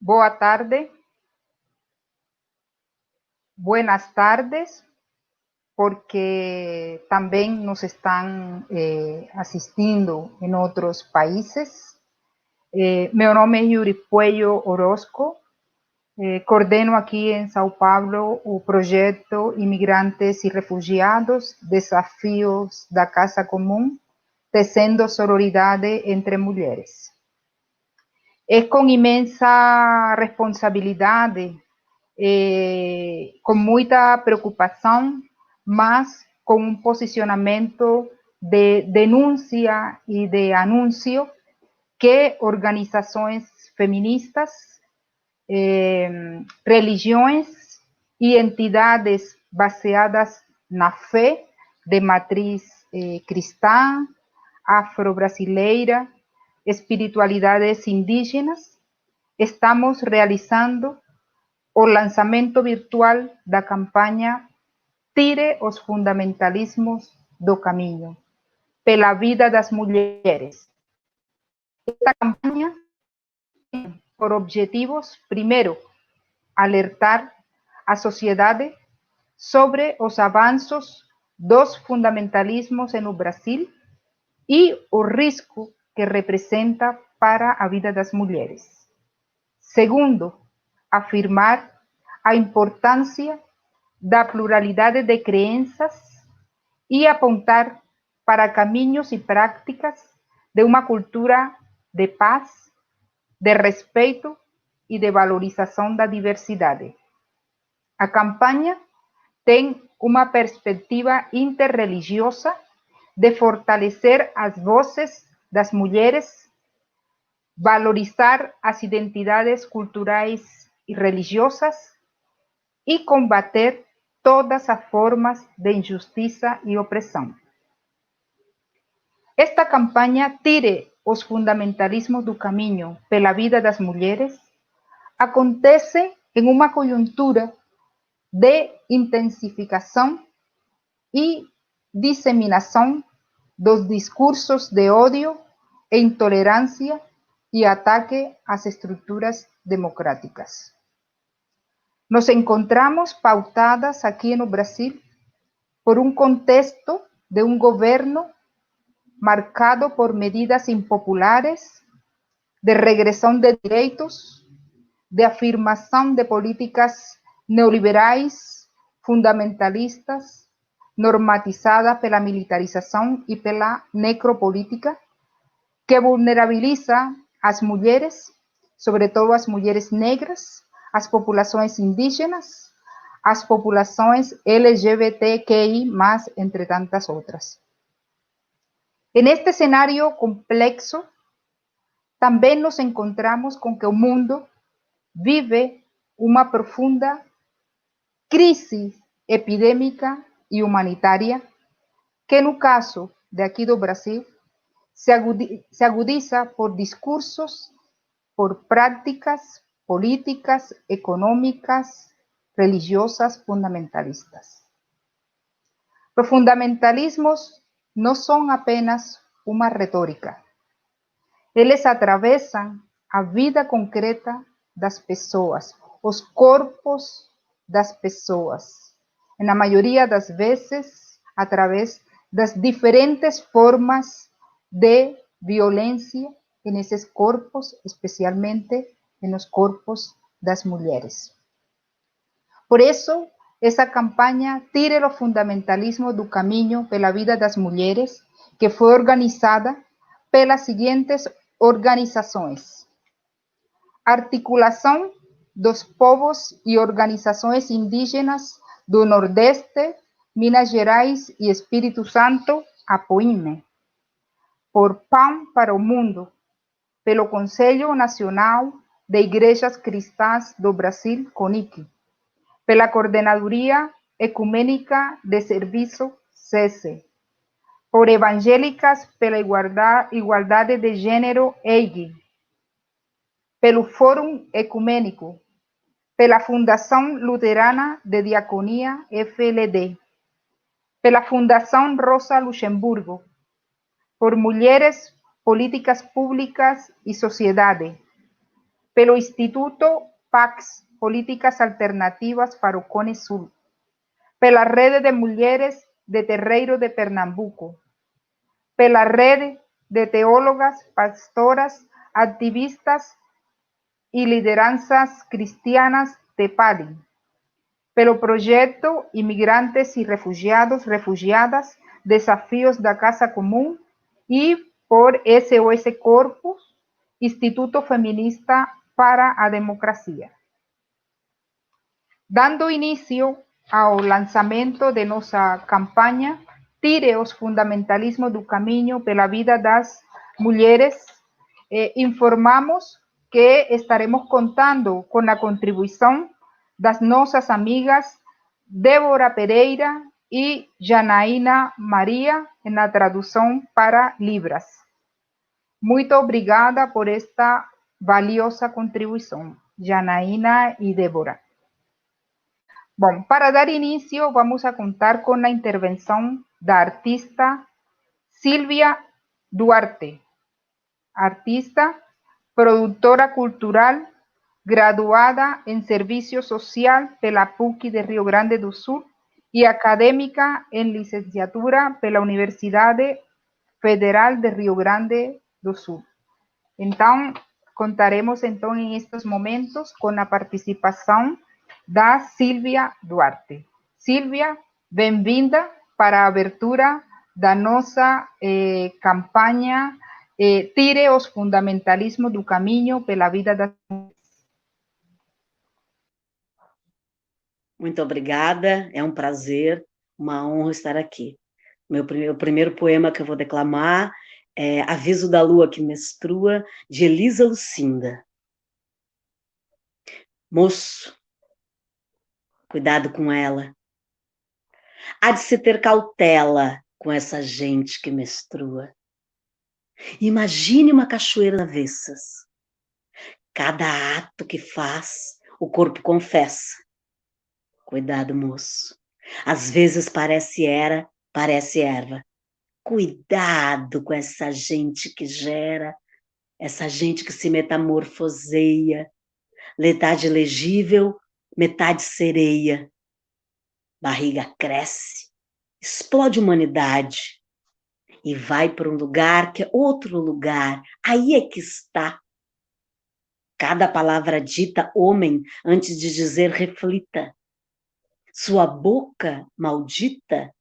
Boa tarde, buenas tardes, porque também nos estão assistindo em outros países. Meu nome é Yuri Puello Orozco, coordeno aqui em São Paulo o projeto Imigrantes e Refugiados, Desafios da Casa Comum, tecendo sororidade entre mulheres. É com imensa responsabilidade, com muita preocupação, mas com um posicionamento de denúncia e de anúncio que organizações feministas, religiões e entidades baseadas na fé de matriz cristã, afro-brasileira, espiritualidades indígenas, estamos realizando o lançamento virtual da campanha Tire os fundamentalismos do caminho, pela vida das mulheres. Esta campanha tem por objetivos, primeiro, alertar a sociedade sobre os avanços dos fundamentalismos no Brasil e o risco que representa para a vida das mulheres. Segundo, afirmar a importância da pluralidade de crenças e apontar para caminhos e práticas de uma cultura de paz, de respeito e de valorização da diversidade. A campanha tem uma perspectiva interreligiosa de fortalecer as vozes das mulheres, valorizar as identidades culturais e religiosas e combater todas as formas de injustiça e opressão. Esta campanha Tire os fundamentalismos do caminho pela vida das mulheres acontece em uma conjuntura de intensificação e disseminação dos discursos de ódio e intolerância e ataque às estruturas democráticas. Nos encontramos pautadas aqui no Brasil por um contexto de um governo marcado por medidas impopulares, de regressão de direitos, de afirmação de políticas neoliberais, fundamentalistas, normatizada pela militarização e pela necropolítica, que vulnerabiliza as mulheres, sobretudo as mulheres negras, as populações indígenas, as populações LGBTQI+, entre tantas outras. Neste cenário complexo, também nos encontramos com que o mundo vive uma profunda crise epidêmica e humanitária, que no caso daqui do Brasil, se agudiza por discursos, por práticas políticas, econômicas, religiosas fundamentalistas. Os fundamentalismos não são apenas uma retórica. Eles atravessam a vida concreta das pessoas, os corpos das pessoas, na maioria das vezes, através das diferentes formas de violência nesses corpos, especialmente nos corpos das mulheres. Por isso, essa campanha Tire o fundamentalismo do caminho pela vida das mulheres, que foi organizada pelas seguintes organizações: Articulação dos Povos e Organizações Indígenas do Nordeste, Minas Gerais e Espírito Santo, APOIME, por Pão para o Mundo, pelo Conselho Nacional de Igrejas Cristãs do Brasil, CONIC, pela Coordenadoria Ecumênica de Serviço, SESE, por Evangélicas pela Igualdade de Gênero, EIG, pelo Fórum Ecumênico, pela Fundação Luterana de Diaconia, FLD, pela Fundação Rosa Luxemburgo, por Mulheres, Políticas Públicas e Sociedade, pelo Instituto PAX, Políticas Alternativas para o Cone Sul, pela Rede de Mulheres de Terreiro de Pernambuco, pela Rede de Teólogas, Pastoras, Activistas e Lideranças Cristianas de PADI, pelo projeto Imigrantes e Refugiados, Refugiadas, Desafios da Casa Comum e por SOS Corpus, Instituto Feminista para a Democracia. Dando início ao lançamento de nossa campanha Tire os fundamentalismos do caminho pela vida das mulheres, informamos que estaremos contando com a contribuição das nossas amigas Débora Pereira e Janaína Maria na tradução para Libras. Muito obrigada por esta valiosa contribuição, Janaína e Débora. Bom, para dar início, vamos a contar com a intervenção da artista Silvia Duarte, artista, produtora cultural, graduada em Serviço Social pela PUC de Rio Grande do Sul e acadêmica em licenciatura pela Universidade Federal de Rio Grande do Sul. Então, contaremos então em estes momentos com a participação da Silvia Duarte. Silvia, bem-vinda para a abertura da nossa campanha Tire os fundamentalismos do caminho pela vida das mulheres. Muito obrigada, é um prazer, uma honra estar aqui. O primeiro poema que eu vou declamar é Aviso da Lua que Menstrua, de Elisa Lucinda. Moço, cuidado com ela. Há de se ter cautela com essa gente que menstrua. Imagine uma cachoeira avessas. Cada ato que faz, o corpo confessa. Cuidado, moço. Às vezes parece erva. Cuidado com essa gente que gera, essa gente que se metamorfoseia, metade legível, metade sereia. Barriga cresce, explode humanidade e vai para um lugar que é outro lugar. Aí é que está. Cada palavra dita, homem, antes de dizer, reflita. Sua boca maldita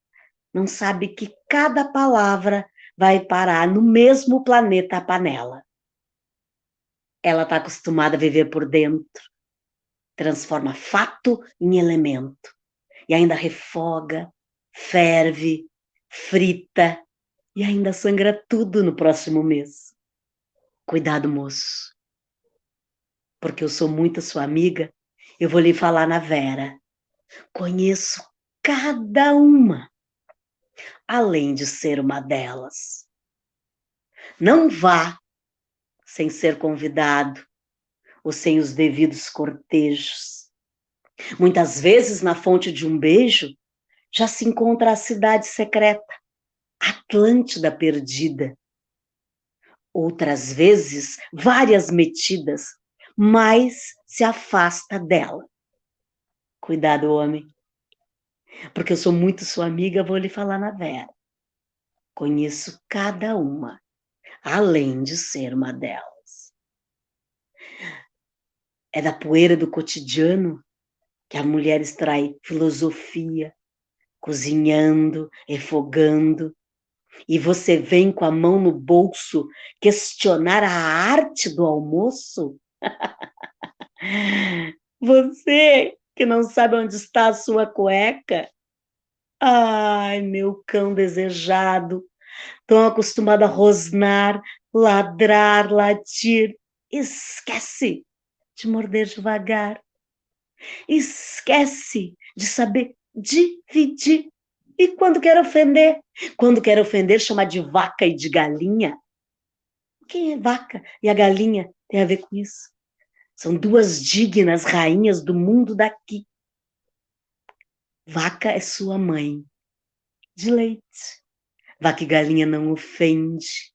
não sabe que cada palavra vai parar no mesmo planeta, a panela. Ela está acostumada a viver por dentro, transforma fato em elemento, e ainda refoga, ferve, frita, e ainda sangra tudo no próximo mês. Cuidado, moço, porque eu sou muito sua amiga, eu vou lhe falar na Vera. Conheço cada uma, além de ser uma delas. Não vá sem ser convidado ou sem os devidos cortejos. Muitas vezes, na fonte de um beijo, já se encontra a cidade secreta, Atlântida perdida. Outras vezes, várias metidas, mas se afasta dela. Cuidado, homem, porque eu sou muito sua amiga, vou lhe falar na Vera. Conheço cada uma, além de ser uma delas. É da poeira do cotidiano que a mulher extrai filosofia, cozinhando, refogando, e você vem com a mão no bolso questionar a arte do almoço? Você que não sabe onde está a sua cueca? Ai, meu cão desejado, tão acostumado a rosnar, ladrar, latir, esquece de morder devagar. Esquece de saber dividir. E quando quer ofender? Quando quer ofender, chama de vaca e de galinha. Quem é vaca e a galinha tem a ver com isso? São duas dignas rainhas do mundo daqui. Vaca é sua mãe, de leite. Vaca e galinha não ofende.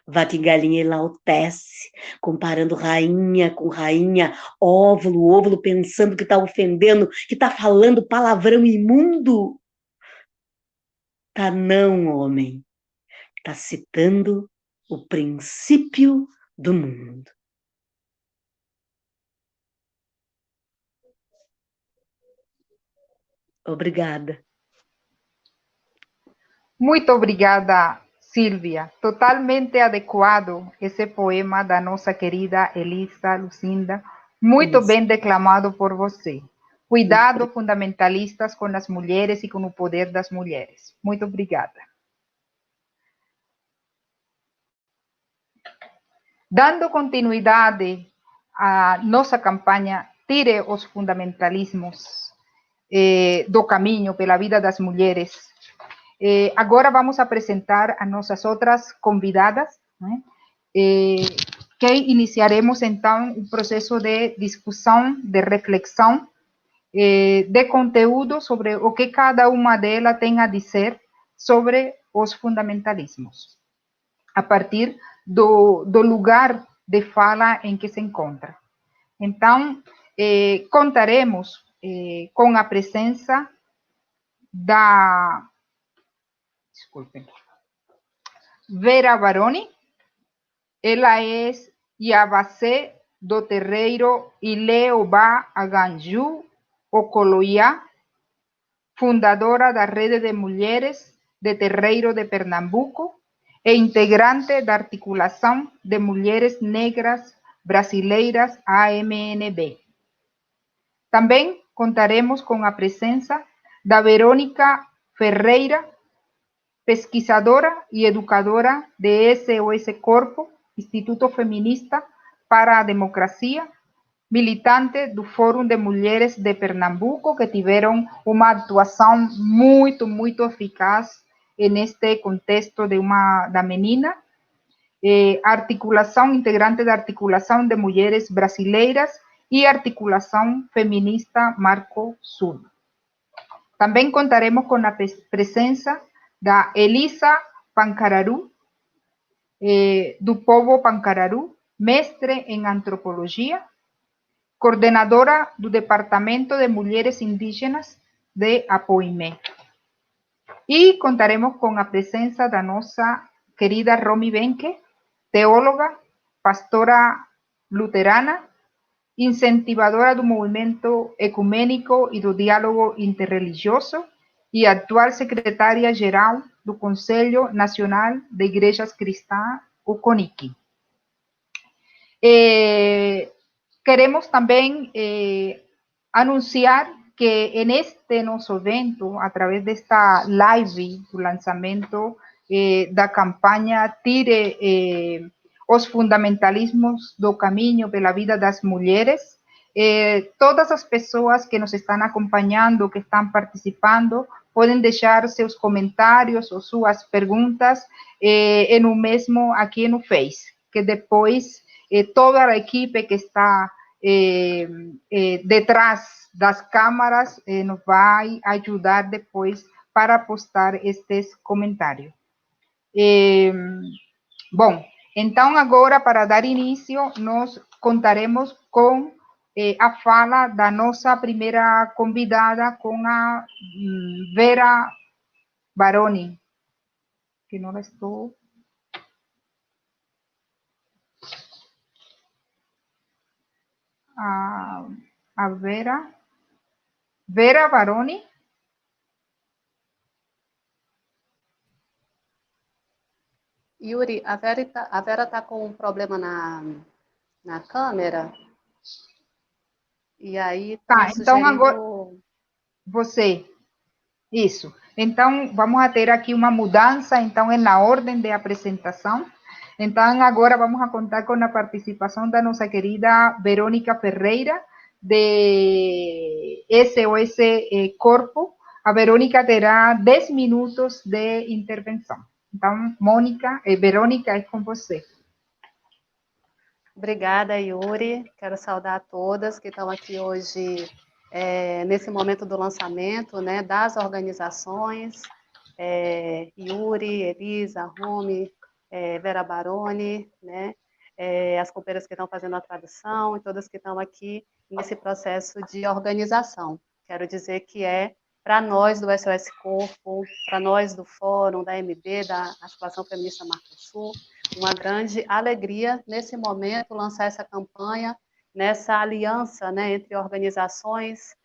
Vaca e galinha enlautece, comparando rainha com rainha, óvulo, óvulo, pensando que está ofendendo, que está falando palavrão imundo. Tá não, homem. Tá citando o princípio do mundo. Obrigada. Muito obrigada, Silvia. Totalmente adequado esse poema da nossa querida Elisa Lucinda. Muito Isso. bem declamado por você. Cuidado, fundamentalistas, com as mulheres e com o poder das mulheres. Muito obrigada. Dando continuidade à nossa campanha Tire os fundamentalismos do caminho pela vida das mulheres. Agora vamos apresentar as nossas outras convidadas, né? Que iniciaremos então um processo de discussão, de reflexão, de conteúdo sobre o que cada uma delas tem a dizer sobre os fundamentalismos, a partir do lugar de fala em que se encontra. Então, contaremos com a presença da, desculpem, Vera Baroni. Ela é Yabacé do Terreiro Ileobá Aganju Ocoloiá, fundadora da Rede de Mulheres de Terreiro de Pernambuco e integrante da Articulação de Mulheres Negras Brasileiras, AMNB. Também contaremos com a presença da Verônica Ferreira, pesquisadora e educadora de SOS Corpo, Instituto Feminista para a Democracia, militante do Fórum de Mulheres de Pernambuco, que tiveram uma atuação muito, muito eficaz neste contexto da menina, articulação, integrante da Articulação de Mulheres Brasileiras e Articulação Feminista Marco Sul. Também contaremos com a presença da Elisa Pancararu, do povo Pancararu, mestre em antropologia, coordenadora do Departamento de Mulheres Indígenas de Apoimé. E contaremos com a presença da nossa querida Romy Benque, teóloga, pastora luterana, incentivadora do movimento ecumênico e do diálogo interreligioso e atual secretária-geral do Conselho Nacional de Igrejas Cristãs, o CONIC. Queremos também anunciar que neste nosso evento, através desta live do lançamento da campanha Tire os fundamentalismos do caminho pela vida das mulheres, todas as pessoas que nos estão acompanhando, que estão participando, podem deixar seus comentários ou suas perguntas no mesmo aqui no Face, que depois toda a equipe que está detrás das câmaras nos vai ajudar depois para postar estes comentários. Bom, então agora, para dar início, nós contaremos com a fala da nossa primeira convidada, com a Vera Baroni, que não estou... a Vera Baroni. Yuri, a Vera tá com um problema na câmera. E aí Tá, então sugerindo... agora você. Isso. Então, vamos ter aqui uma mudança, então, na ordem de apresentação. Então, agora vamos a contar com a participação da nossa querida Verônica Ferreira, de SOS Corpo. A Verônica terá 10 minutos de intervenção. Então, Verônica, é com você. Obrigada, Yuri. Quero saudar a todas que estão aqui hoje nesse momento do lançamento, né, das organizações. Yuri, Elisa, Romy, Vera Baroni, né, as companheiras que estão fazendo a tradução e todas que estão aqui nesse processo de organização. Quero dizer que para nós do SOS Corpo, para nós do Fórum, da MB, da Articulação Feminista Marcosul, uma grande alegria, nesse momento, lançar essa campanha, nessa aliança, né, entre organizações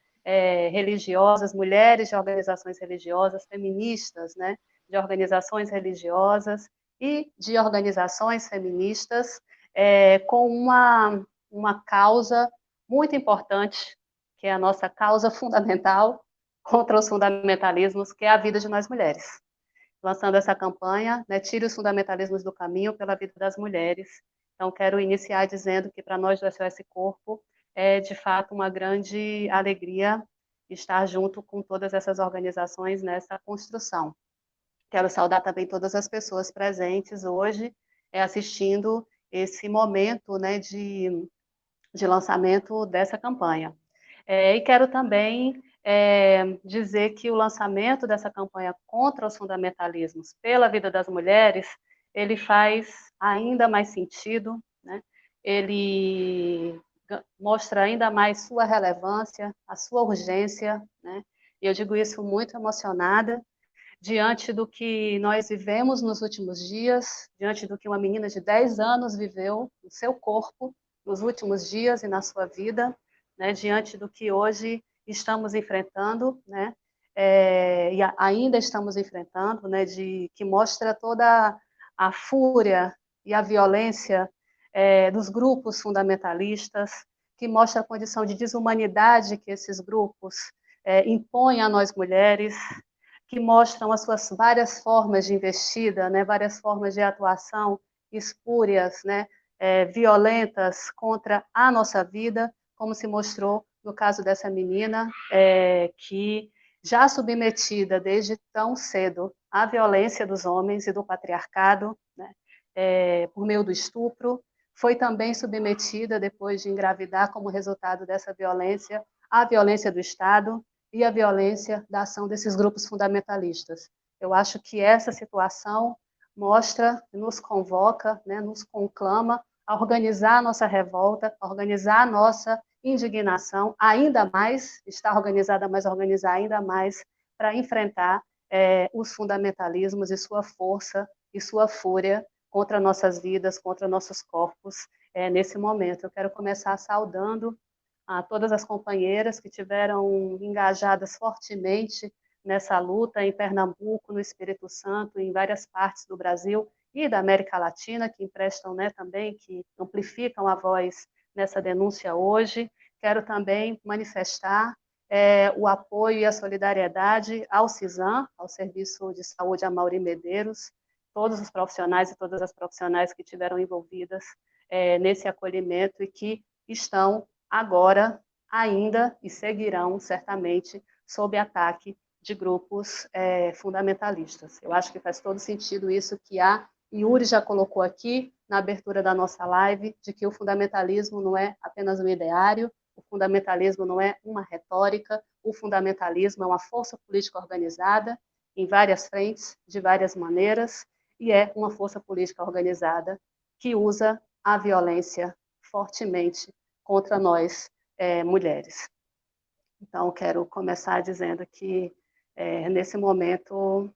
religiosas, mulheres de organizações religiosas, feministas, né, de organizações religiosas e de organizações feministas, com uma causa muito importante, que é a nossa causa fundamental contra os fundamentalismos, que é a vida de nós mulheres. Lançando essa campanha, né, Tire os fundamentalismos do caminho pela vida das mulheres. Então, quero iniciar dizendo que para nós do SOS Corpo é, de fato, uma grande alegria estar junto com todas essas organizações nessa construção. Quero saudar também todas as pessoas presentes hoje, assistindo esse momento, né, de lançamento dessa campanha. E quero também dizer que o lançamento dessa campanha contra os fundamentalismos pela vida das mulheres, ele faz ainda mais sentido, né? Ele mostra ainda mais sua relevância, a sua urgência, né? E eu digo isso muito emocionada, diante do que nós vivemos nos últimos dias, diante do que uma menina de 10 anos viveu no seu corpo, nos últimos dias e na sua vida, né, diante do que hoje estamos enfrentando, né, e ainda estamos enfrentando, né, que mostra toda a fúria e a violência dos grupos fundamentalistas, que mostra a condição de desumanidade que esses grupos impõem a nós mulheres, que mostram as suas várias formas de investida, né, várias formas de atuação espúrias, né, violentas contra a nossa vida, como se mostrou no caso dessa menina, que já submetida desde tão cedo à violência dos homens e do patriarcado, né, por meio do estupro, foi também submetida, depois de engravidar, como resultado dessa violência, à violência do Estado, e a violência da ação desses grupos fundamentalistas. Eu acho que essa situação mostra, nos convoca, né, nos conclama a organizar a nossa revolta, a organizar a nossa indignação, ainda mais, estar organizada, mas organizar ainda mais para enfrentar os fundamentalismos e sua força e sua fúria contra nossas vidas, contra nossos corpos nesse momento. Eu quero começar saudando a todas as companheiras que tiveram engajadas fortemente nessa luta em Pernambuco, no Espírito Santo, em várias partes do Brasil e da América Latina, que emprestam, né, também, que amplificam a voz nessa denúncia hoje. Quero também manifestar o apoio e a solidariedade ao CISAM, ao Serviço de Saúde Amaury Medeiros, todos os profissionais e todas as profissionais que tiveram envolvidas nesse acolhimento e que estão agora ainda e seguirão certamente sob ataque de grupos fundamentalistas. Eu acho que faz todo sentido isso que a Yuri já colocou aqui na abertura da nossa live, de que o fundamentalismo não é apenas um ideário, o fundamentalismo não é uma retórica, o fundamentalismo é uma força política organizada em várias frentes, de várias maneiras, e é uma força política organizada que usa a violência fortemente contra nós, mulheres. Então, quero começar dizendo que, nesse momento,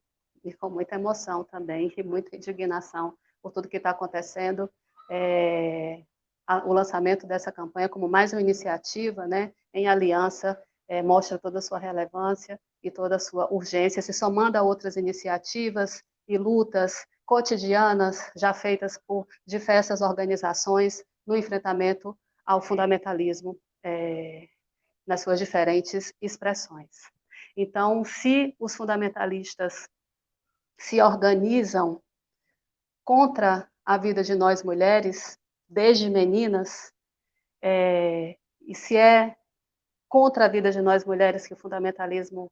e com muita emoção também, e muita indignação por tudo que está acontecendo, o lançamento dessa campanha como mais uma iniciativa, né, em aliança, mostra toda a sua relevância e toda a sua urgência, se somando a outras iniciativas e lutas cotidianas já feitas por diversas organizações no enfrentamento ao fundamentalismo nas suas diferentes expressões. Então, se os fundamentalistas se organizam contra a vida de nós mulheres, desde meninas, e se é contra a vida de nós mulheres que o fundamentalismo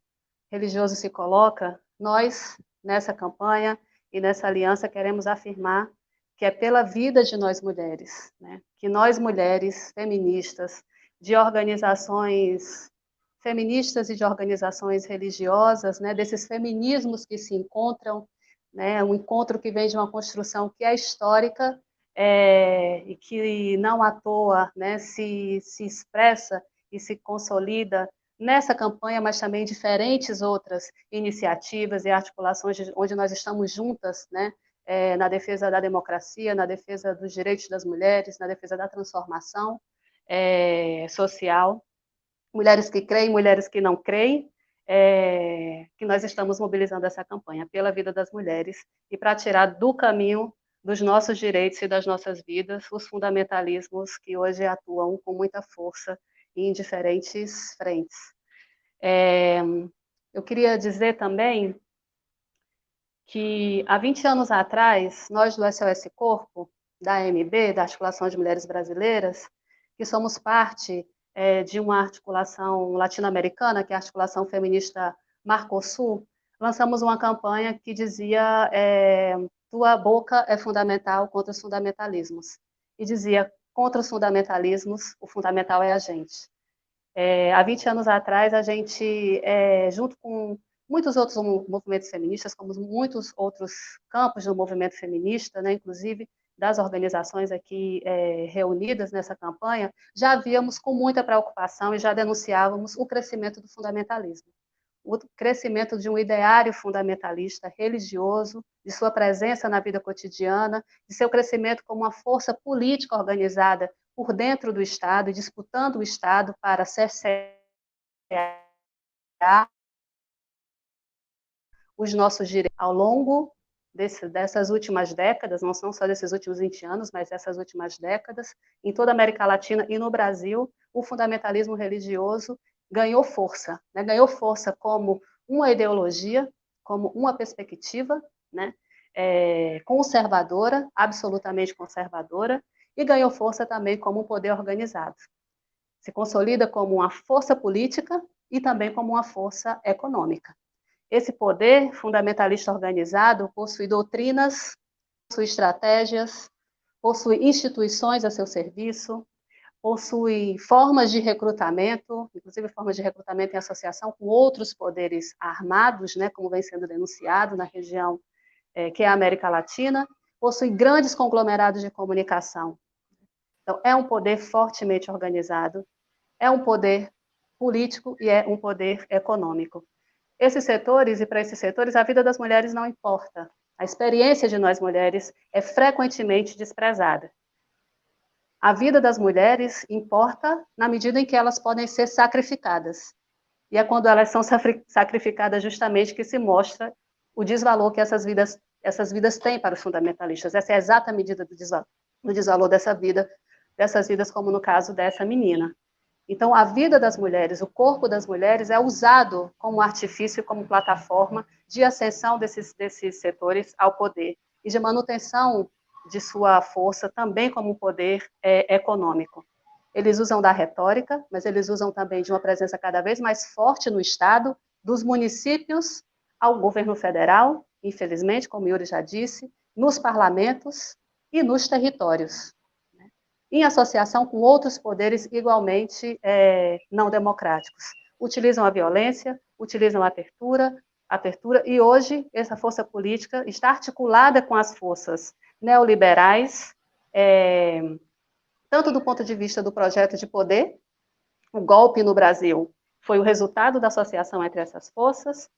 religioso se coloca, nós, nessa campanha e nessa aliança, queremos afirmar que é pela vida de nós mulheres, né? Que nós mulheres feministas, de organizações feministas e de organizações religiosas, né? Desses feminismos que se encontram né? Um encontro que vem de uma construção que é histórica, e que não à toa, né, se expressa e se consolida nessa campanha, mas também em diferentes outras iniciativas e articulações onde nós estamos juntas, né, na defesa da democracia, na defesa dos direitos das mulheres, na defesa da transformação social, mulheres que creem, mulheres que não creem, que nós estamos mobilizando essa campanha pela vida das mulheres e para tirar do caminho dos nossos direitos e das nossas vidas os fundamentalismos que hoje atuam com muita força em diferentes frentes. Eu queria dizer também que há 20 anos atrás, nós do SOS Corpo, da AMB, da Articulação de Mulheres Brasileiras, que somos parte de uma articulação latino-americana, que é a Articulação Feminista Marcosul, lançamos uma campanha que dizia tua boca é fundamental contra os fundamentalismos. E dizia, contra os fundamentalismos, o fundamental é a gente. Há 20 anos atrás, a gente, junto com muitos outros movimentos feministas, como muitos outros campos do movimento feminista, né, inclusive das organizações aqui reunidas nessa campanha, já víamos com muita preocupação e já denunciávamos o crescimento do fundamentalismo, o crescimento de um ideário fundamentalista religioso, de sua presença na vida cotidiana, de seu crescimento como uma força política organizada por dentro do Estado e disputando o Estado para cercear os nossos direitos ao longo dessas últimas décadas, não são só desses últimos 20 anos, mas dessas últimas décadas, em toda a América Latina e no Brasil, o fundamentalismo religioso ganhou força, né? Ganhou força como uma ideologia, como uma perspectiva, né? Conservadora, absolutamente conservadora, e ganhou força também como um poder organizado. Se consolida como uma força política e também como uma força econômica. Esse poder fundamentalista organizado possui doutrinas, possui estratégias, possui instituições a seu serviço, possui formas de recrutamento, inclusive formas de recrutamento em associação com outros poderes armados, né, como vem sendo denunciado na região que é a América Latina, possui grandes conglomerados de comunicação. Então, é um poder fortemente organizado, é um poder político e é um poder econômico. Esses setores, e para esses setores, a vida das mulheres não importa. A experiência de nós mulheres é frequentemente desprezada. A vida das mulheres importa na medida em que elas podem ser sacrificadas. E é quando elas são sacrificadas justamente que se mostra o desvalor que essas vidas têm para os fundamentalistas. Essa é a exata medida do desvalor dessas vidas, como no caso dessa menina. Então, a vida das mulheres, o corpo das mulheres é usado como artifício, como plataforma de ascensão desses setores ao poder e de manutenção de sua força também como um poder econômico. Eles usam da retórica, mas eles usam também de uma presença cada vez mais forte no Estado, dos municípios ao governo federal, infelizmente, como Yuri já disse, nos parlamentos e nos territórios, em associação com outros poderes igualmente não democráticos. Utilizam a violência, utilizam a apertura, e hoje essa força política está articulada com as forças neoliberais, tanto do ponto de vista do projeto de poder, o golpe no Brasil foi o resultado da associação entre essas forças,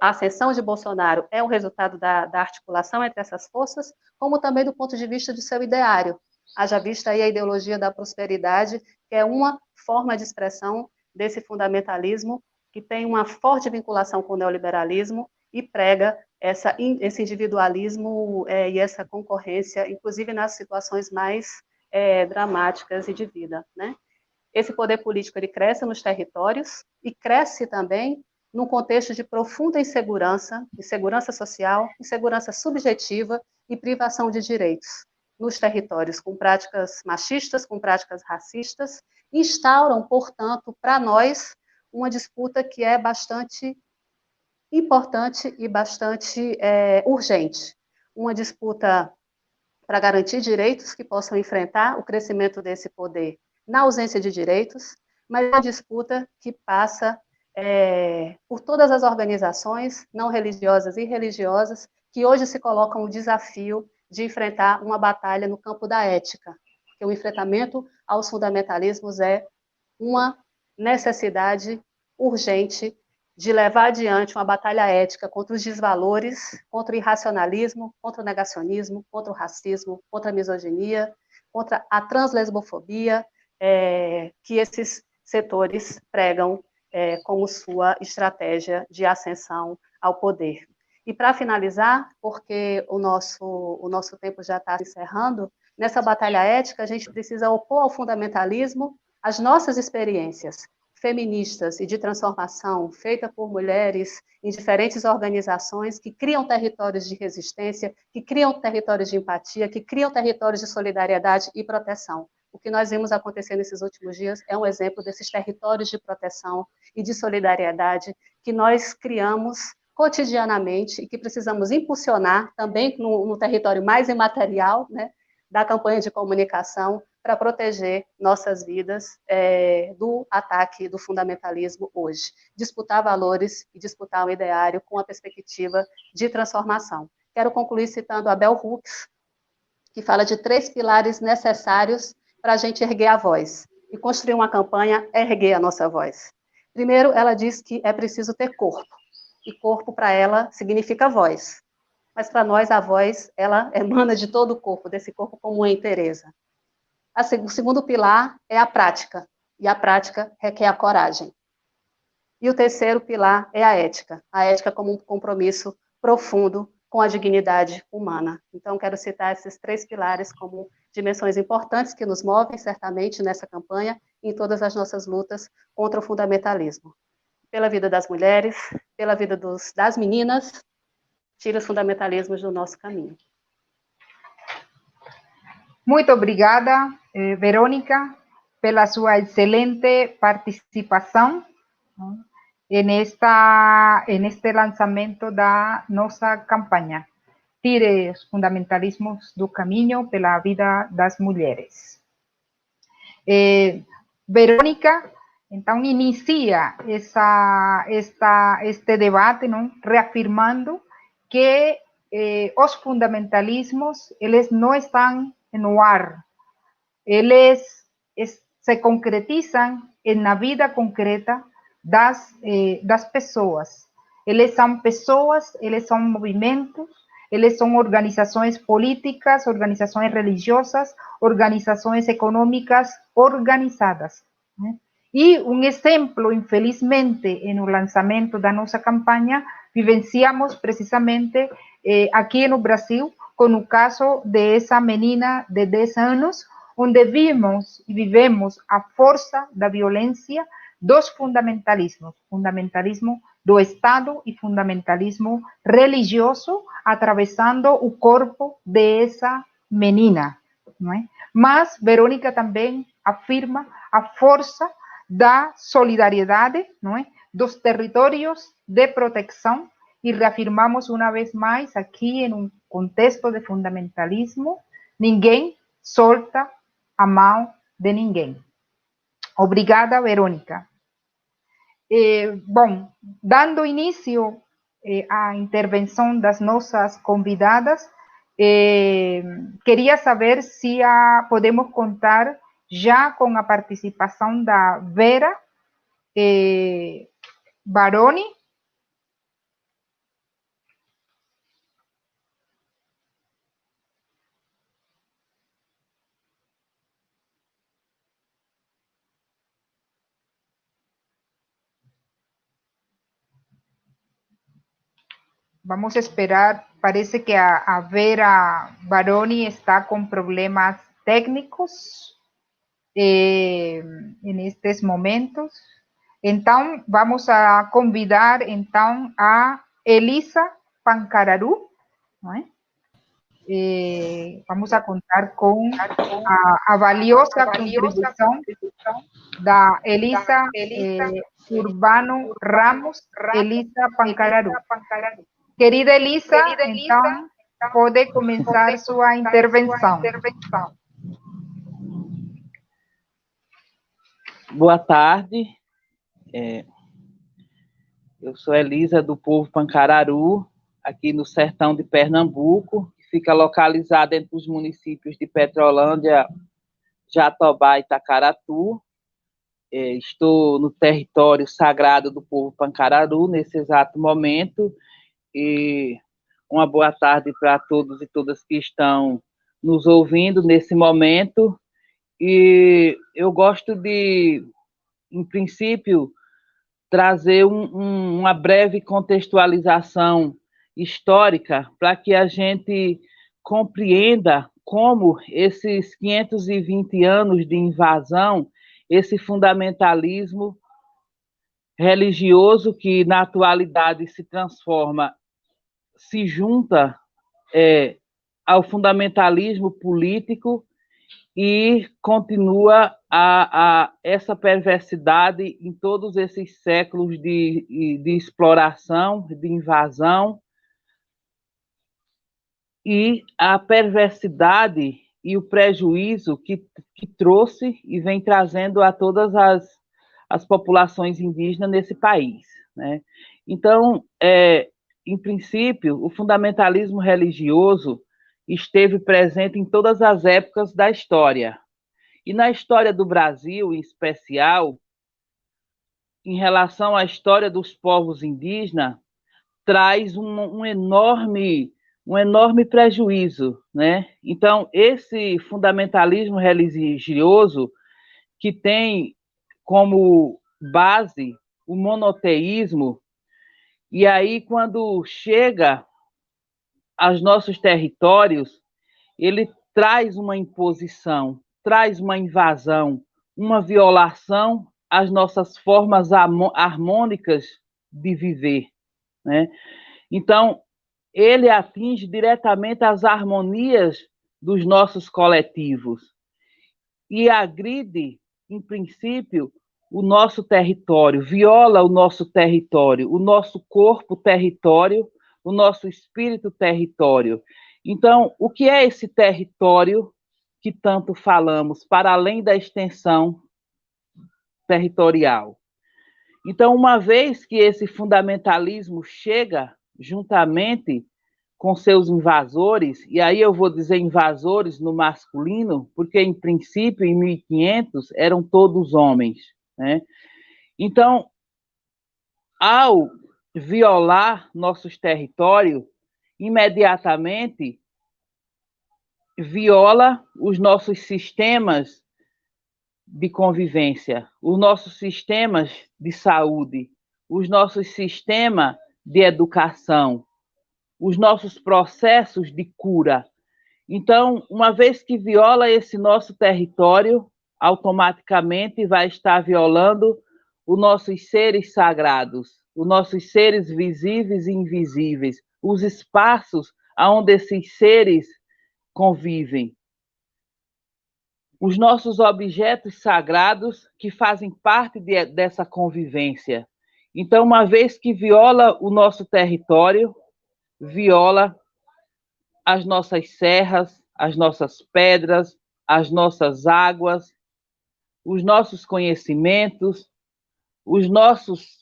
a ascensão de Bolsonaro é o resultado da articulação entre essas forças, como também do ponto de vista de seu ideário. Haja vista aí a ideologia da prosperidade, que é uma forma de expressão desse fundamentalismo, que tem uma forte vinculação com o neoliberalismo e prega esse individualismo e essa concorrência, inclusive nas situações mais dramáticas e de vida, né? Esse poder político ele cresce nos territórios e cresce também num contexto de profunda insegurança social, insegurança subjetiva e privação de direitos nos territórios, com práticas machistas, com práticas racistas, instauram, portanto, para nós, uma disputa que é bastante importante e bastante urgente. Uma disputa para garantir direitos que possam enfrentar o crescimento desse poder na ausência de direitos, mas uma disputa que passa por todas as organizações não religiosas e religiosas que hoje se colocam o desafio de enfrentar uma batalha no campo da ética, porque o enfrentamento aos fundamentalismos é uma necessidade urgente de levar adiante uma batalha ética contra os desvalores, contra o irracionalismo, contra o negacionismo, contra o racismo, contra a misoginia, contra a translesbofobia, que esses setores pregam como sua estratégia de ascensão ao poder. E para finalizar, porque o nosso tempo já está se encerrando, nessa batalha ética a gente precisa opor ao fundamentalismo as nossas experiências feministas e de transformação feita por mulheres em diferentes organizações que criam territórios de resistência, que criam territórios de empatia, que criam territórios de solidariedade e proteção. O que nós vimos acontecer nesses últimos dias é um exemplo desses territórios de proteção e de solidariedade que nós criamos cotidianamente e que precisamos impulsionar também no território mais imaterial, né, da campanha de comunicação, para proteger nossas vidas do ataque do fundamentalismo hoje. Disputar valores e disputar um ideário com a perspectiva de transformação. Quero concluir citando a Bell Hooks, que fala de 3 pilares necessários para a gente erguer a voz. E construir uma campanha é erguer a nossa voz. Primeiro, ela diz que é preciso ter corpo. E corpo, para ela, significa voz. Mas, para nós, a voz, ela emana de todo o corpo, desse corpo como em Teresa. O segundo pilar é a prática, e a prática requer a coragem. E o terceiro pilar é a ética como um compromisso profundo com a dignidade humana. Então, quero citar esses 3 pilares como dimensões importantes que nos movem, certamente, nessa campanha e em todas as nossas lutas contra o fundamentalismo. Pela vida das mulheres, pela vida das meninas, tire os fundamentalismos do nosso caminho. Muito obrigada, Verônica, pela sua excelente participação neste lançamento da nossa campanha. Tire os fundamentalismos do caminho pela vida das mulheres. Verônica, então, inicia este debate, não? Reafirmando que os fundamentalismos, eles não estão no ar, eles se concretizam na vida concreta das pessoas. Eles são movimentos, eles são organizações políticas, organizações religiosas, organizações econômicas organizadas. Né? E um exemplo, infelizmente, no lançamento da nossa campanha, vivenciamos precisamente aqui no Brasil, com o caso dessa menina de 10 anos, onde vimos e vivemos a força da violência dos fundamentalismos, fundamentalismo do Estado e fundamentalismo religioso, atravessando o corpo dessa menina. Não é? Mas Verônica também afirma a força da solidariedade, não é? Dos territórios de proteção, e reafirmamos uma vez mais aqui em um contexto de fundamentalismo, ninguém solta a mão de ninguém. Obrigada, Verônica. Bom, dando início à intervenção das nossas convidadas, queria saber se podemos contar já com a participação da Vera Baroni. Vamos esperar, parece que a Vera Baroni está com problemas técnicos nestes momentos. Então, vamos a convidar então a Elisa Pancararu, não é? Vamos a contar com a valiosa contribuição da Elisa Urbano Ramos, Elisa Pancararu. Querida Elisa, então, pode começar sua intervenção. Boa tarde. Eu sou Elisa, do povo Pancararu, aqui no sertão de Pernambuco, que fica localizado entre os municípios de Petrolândia, Jatobá e Itacaratu. Estou no território sagrado do povo Pancararu nesse exato momento, e uma boa tarde para todos e todas que estão nos ouvindo nesse momento. E eu gosto de, em princípio, trazer uma breve contextualização histórica para que a gente compreenda como esses 520 anos de invasão, esse fundamentalismo religioso que na atualidade se transforma, se junta ao fundamentalismo político e continua essa perversidade em todos esses séculos de exploração, de invasão, e a perversidade e o prejuízo que trouxe e vem trazendo a todas as populações indígenas nesse país, né? Então, em princípio, o fundamentalismo religioso esteve presente em todas as épocas da história. E na história do Brasil, em especial, em relação à história dos povos indígenas, traz um enorme prejuízo, né? Então, esse fundamentalismo religioso, que tem como base o monoteísmo, e aí, quando chega aos nossos territórios, ele traz uma imposição, traz uma invasão, uma violação às nossas formas harmônicas de viver, né? Então, ele atinge diretamente as harmonias dos nossos coletivos e agride, em princípio, o nosso território, viola o nosso território, o nosso corpo território, o nosso espírito território. Então, o que é esse território que tanto falamos, para além da extensão territorial? Então, uma vez que esse fundamentalismo chega juntamente com seus invasores, e aí eu vou dizer invasores no masculino, porque, em princípio, em 1500, eram todos homens, né? Então, ao violar nossos territórios, imediatamente viola os nossos sistemas de convivência, os nossos sistemas de saúde, os nossos sistemas de educação, os nossos processos de cura. Então, uma vez que viola esse nosso território, automaticamente vai estar violando os nossos seres sagrados, os nossos seres visíveis e invisíveis, os espaços onde esses seres convivem, os nossos objetos sagrados que fazem parte dessa convivência. Então, uma vez que viola o nosso território, viola as nossas serras, as nossas pedras, as nossas águas, os nossos conhecimentos,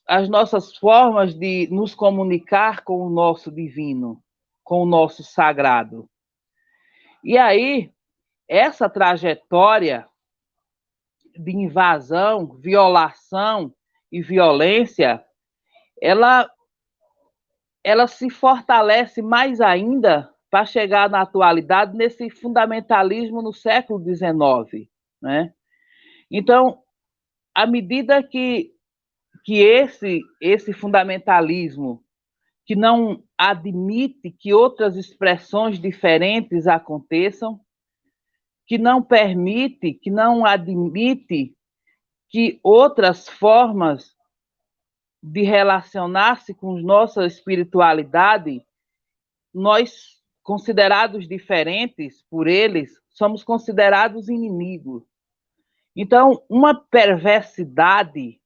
as nossas formas de nos comunicar com o nosso divino, com o nosso sagrado. E aí, essa trajetória de invasão, violação e violência, ela se fortalece mais ainda para chegar na atualidade nesse fundamentalismo no século XIX, né? Então, à medida que esse fundamentalismo, que não admite que outras expressões diferentes aconteçam, que não permite, que não admite que outras formas de relacionar-se com nossa espiritualidade, nós, considerados diferentes por eles, somos considerados inimigos. Então, uma perversidade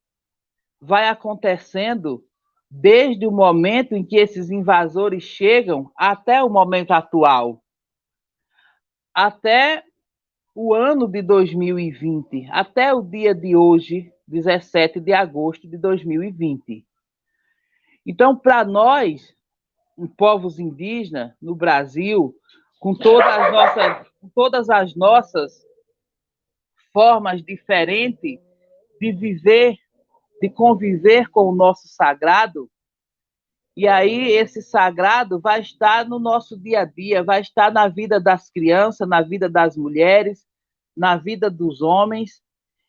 vai acontecendo desde o momento em que esses invasores chegam até o momento atual, até o ano de 2020, até o dia de hoje, 17 de agosto de 2020. Então, para nós, povos indígenas no Brasil, com todas as nossas formas diferentes de viver, de conviver com o nosso sagrado, e aí esse sagrado vai estar no nosso dia a dia, vai estar na vida das crianças, na vida das mulheres, na vida dos homens.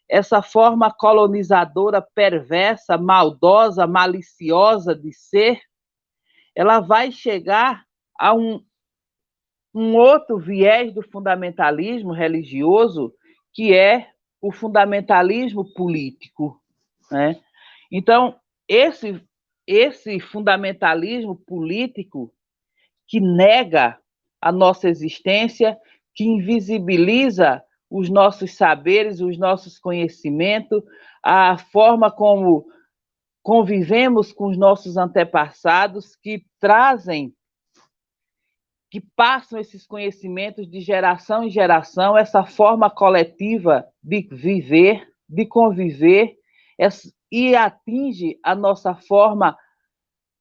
Essa forma colonizadora, perversa, maldosa, maliciosa de ser, ela vai chegar a um outro viés do fundamentalismo religioso, que é o fundamentalismo político, né? Então, esse fundamentalismo político que nega a nossa existência, que invisibiliza os nossos saberes, os nossos conhecimentos, a forma como convivemos com os nossos antepassados, que passam esses conhecimentos de geração em geração, essa forma coletiva de viver, de conviver, e atinge a nossa forma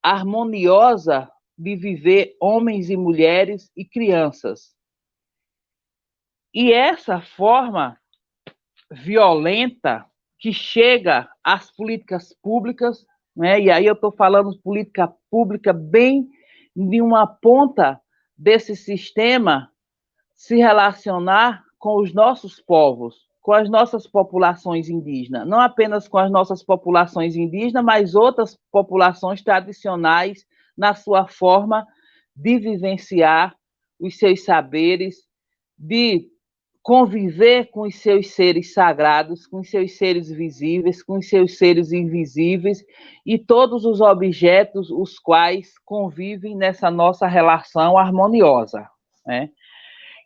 harmoniosa de viver homens e mulheres e crianças. E essa forma violenta que chega às políticas públicas, né? E aí eu estou falando de política pública bem de uma ponta desse sistema se relacionar com os nossos povos, com as nossas populações indígenas, não apenas com as nossas populações indígenas, mas outras populações tradicionais na sua forma de vivenciar os seus saberes, de conviver com os seus seres sagrados, com os seus seres visíveis, com os seus seres invisíveis e todos os objetos os quais convivem nessa nossa relação harmoniosa, né?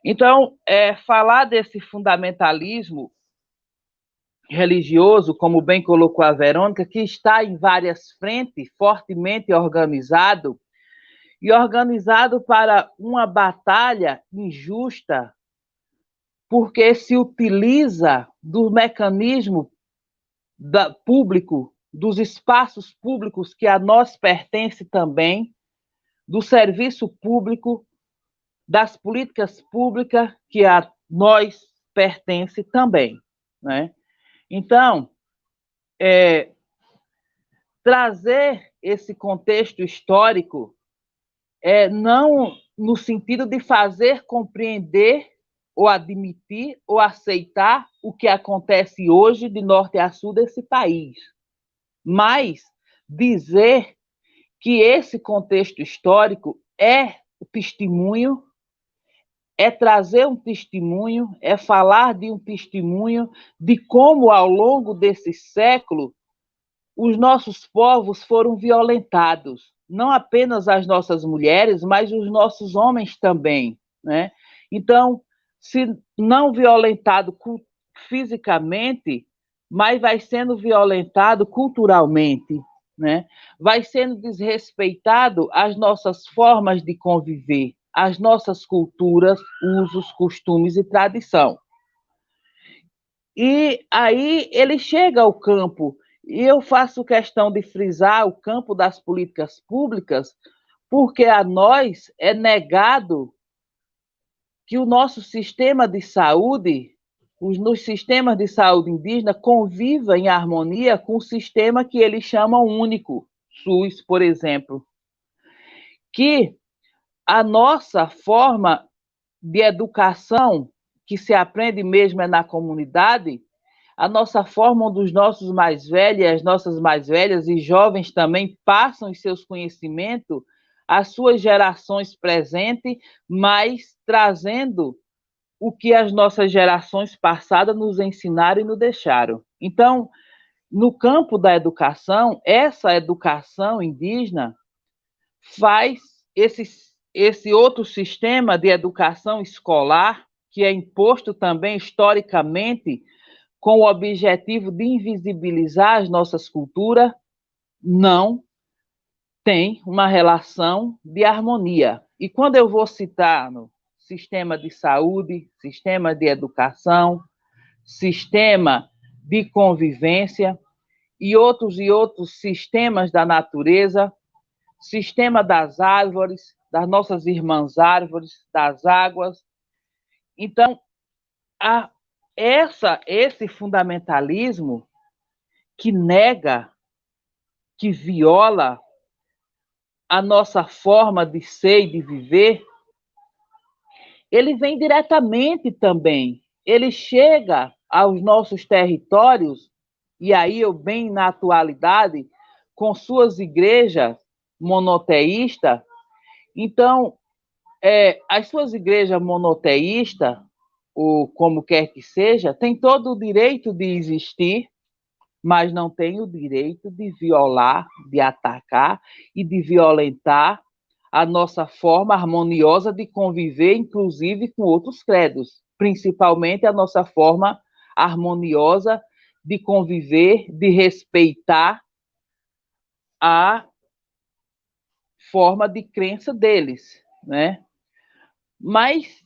Então, falar desse fundamentalismo religioso, como bem colocou a Verônica, que está em várias frentes, fortemente organizado, e organizado para uma batalha injusta, porque se utiliza do mecanismo público, dos espaços públicos que a nós pertence também, do serviço público, das políticas públicas que a nós pertence também, né? Então, trazer esse contexto histórico não no sentido de fazer compreender ou admitir ou aceitar o que acontece hoje de norte a sul desse país, mas dizer que esse contexto histórico é o testemunho, é trazer um testemunho, é falar de um testemunho de como, ao longo desse século, os nossos povos foram violentados. Não apenas as nossas mulheres, mas os nossos homens também, né? Então, se não violentado fisicamente, mas vai sendo violentado culturalmente, né? Vai sendo desrespeitado as nossas formas de conviver, as nossas culturas, usos, costumes e tradição. E aí ele chega ao campo, e eu faço questão de frisar o campo das políticas públicas, porque a nós é negado que o nosso sistema de saúde, nos sistemas de saúde indígena, conviva em harmonia com o sistema que eles chamam único, SUS, por exemplo. Que a nossa forma de educação, que se aprende mesmo na comunidade, a nossa forma onde os nossos mais velhos, as nossas mais velhas e jovens também passam os seus conhecimentos às suas gerações presentes, mas trazendo o que as nossas gerações passadas nos ensinaram e nos deixaram. Então, no campo da educação, essa educação indígena faz esse outro sistema de educação escolar, que é imposto também historicamente com o objetivo de invisibilizar as nossas culturas, não tem uma relação de harmonia. E quando eu vou citar no sistema de saúde, sistema de educação, sistema de convivência e outros sistemas da natureza, sistema das árvores, das nossas irmãs árvores, das águas. Então, esse fundamentalismo que nega, que viola a nossa forma de ser e de viver, ele vem diretamente também. Ele chega aos nossos territórios, e aí eu bem na atualidade, com suas igrejas monoteístas. Então, as suas igrejas monoteístas, ou como quer que seja, têm todo o direito de existir, mas não têm o direito de violar, de atacar e de violentar a nossa forma harmoniosa de conviver, inclusive com outros credos, principalmente a nossa forma harmoniosa de conviver, de respeitar a forma de crença deles, né? Mas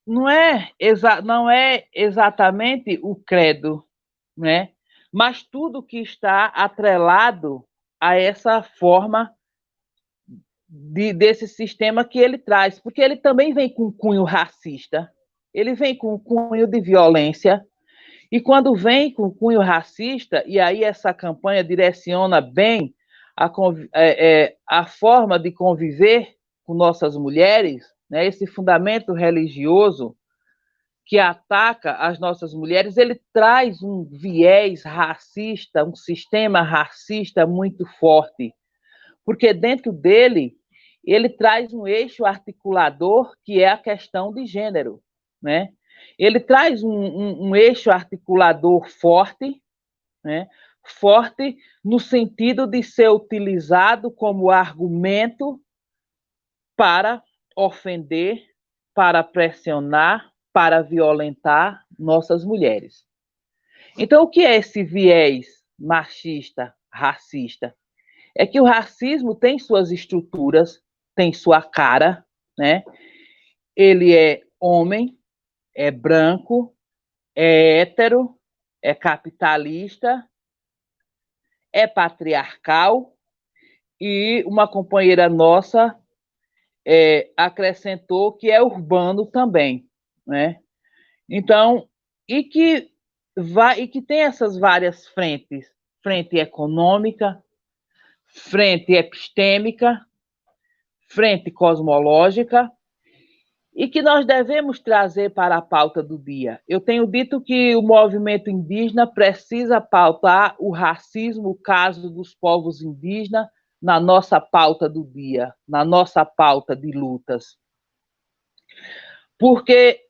não é exatamente o credo, né? Mas tudo que está atrelado a essa forma desse sistema que ele traz, porque ele também vem com cunho racista, ele vem com cunho de violência, e quando vem com cunho racista, e aí essa campanha direciona bem a forma de conviver com nossas mulheres, né, esse fundamento religioso que ataca as nossas mulheres, ele traz um viés racista, um sistema racista muito forte, porque dentro dele ele traz um eixo articulador que é a questão de gênero, né? Ele traz um eixo articulador forte, né? Forte no sentido de ser utilizado como argumento para ofender, para pressionar, para violentar nossas mulheres. Então, o que é esse viés machista, racista? É que o racismo tem suas estruturas, tem sua cara, né? Ele é homem, é branco, é hétero, é capitalista, é patriarcal, e uma companheira nossa acrescentou que é urbano também, né? Então, e que tem essas várias frentes, frente econômica, frente epistêmica, frente cosmológica, e que nós devemos trazer para a pauta do dia. Eu tenho dito que o movimento indígena precisa pautar o racismo, o caso dos povos indígenas, na nossa pauta do dia, na nossa pauta de lutas. Porque,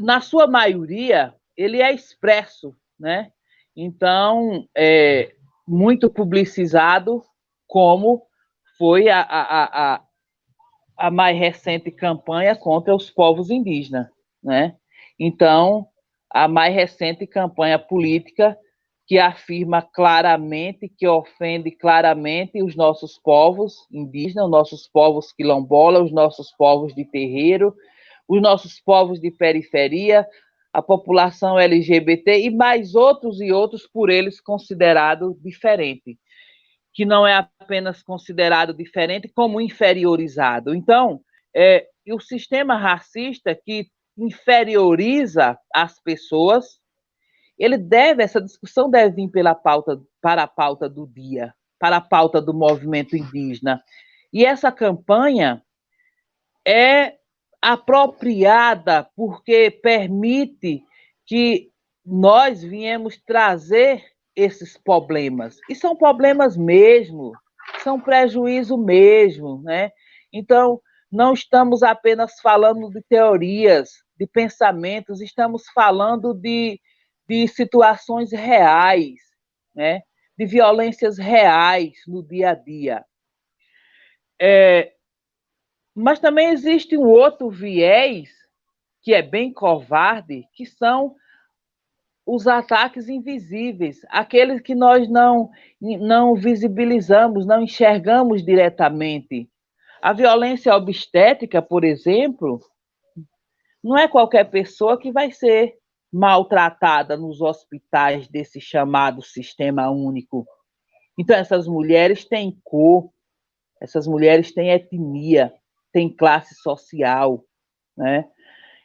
na sua maioria, ele é expresso, né? Então, muito publicizado, como foi a mais recente campanha contra os povos indígenas, né? Então, a mais recente campanha política que afirma claramente, que ofende claramente os nossos povos indígenas, os nossos povos quilombolas, os nossos povos de terreiro, os nossos povos de periferia, a população LGBT e mais outros e outros por eles considerados diferentes, que não é apenas considerado diferente, como inferiorizado. Então, o sistema racista que inferioriza as pessoas, essa discussão deve vir para a pauta do dia, para a pauta do movimento indígena. E essa campanha é apropriada porque permite que nós viemos trazer esses problemas. E são problemas mesmo, são prejuízo mesmo, né? Então, não estamos apenas falando de teorias, de pensamentos, estamos falando de situações reais, né? De violências reais no dia a dia. Mas também existe um outro viés, que é bem covarde, que são os ataques invisíveis, aqueles que nós não visibilizamos, não enxergamos diretamente. A violência obstétrica, por exemplo, não é qualquer pessoa que vai ser maltratada nos hospitais desse chamado Sistema Único. Então, essas mulheres têm cor, essas mulheres têm etnia, têm classe social, né?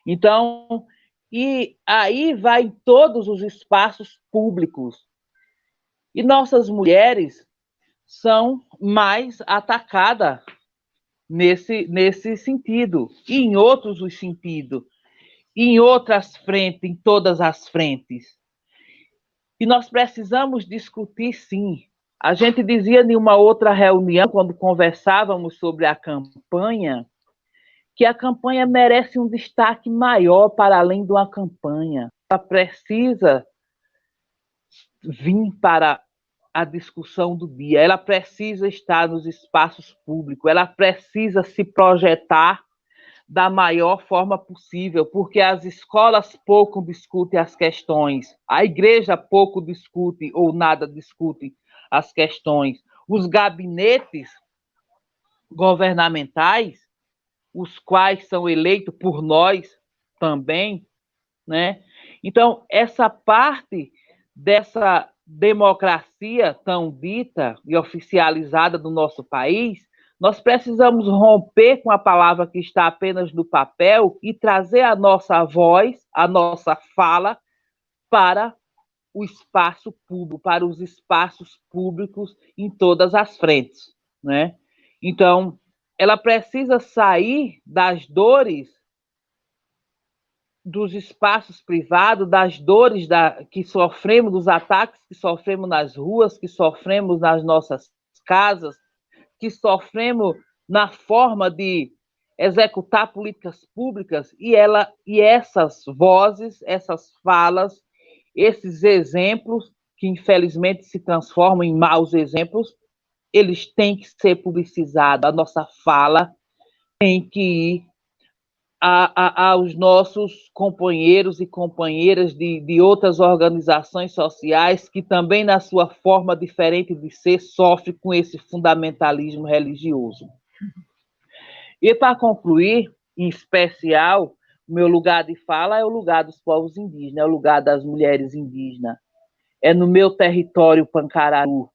Então, e aí vai em todos os espaços públicos. E nossas mulheres são mais atacadas nesse sentido, e em outros os sentidos, em outras frentes, em todas as frentes. E nós precisamos discutir, sim. A gente dizia em uma outra reunião, quando conversávamos sobre a campanha, que a campanha merece um destaque maior para além de uma campanha. Ela precisa vir para a discussão do dia, ela precisa estar nos espaços públicos, ela precisa se projetar da maior forma possível, porque as escolas pouco discutem as questões, a igreja pouco discute ou nada discute as questões, os gabinetes governamentais, os quais são eleitos por nós também, né? Então, essa parte dessa democracia tão dita e oficializada do nosso país, nós precisamos romper com a palavra que está apenas no papel e trazer a nossa voz, a nossa fala para o espaço público, para os espaços públicos em todas as frentes, né? Então, ela precisa sair das dores dos espaços privados, das dores que sofremos, dos ataques que sofremos nas ruas, que sofremos nas nossas casas, que sofremos na forma de executar políticas públicas, e essas vozes, essas falas, esses exemplos, que infelizmente se transformam em maus exemplos, eles têm que ser publicizados, a nossa fala tem que ir aos nossos companheiros e companheiras de outras organizações sociais que também, na sua forma diferente de ser, sofrem com esse fundamentalismo religioso. E, para concluir, em especial, o meu lugar de fala é o lugar dos povos indígenas, é o lugar das mulheres indígenas, é no meu território Pancararu,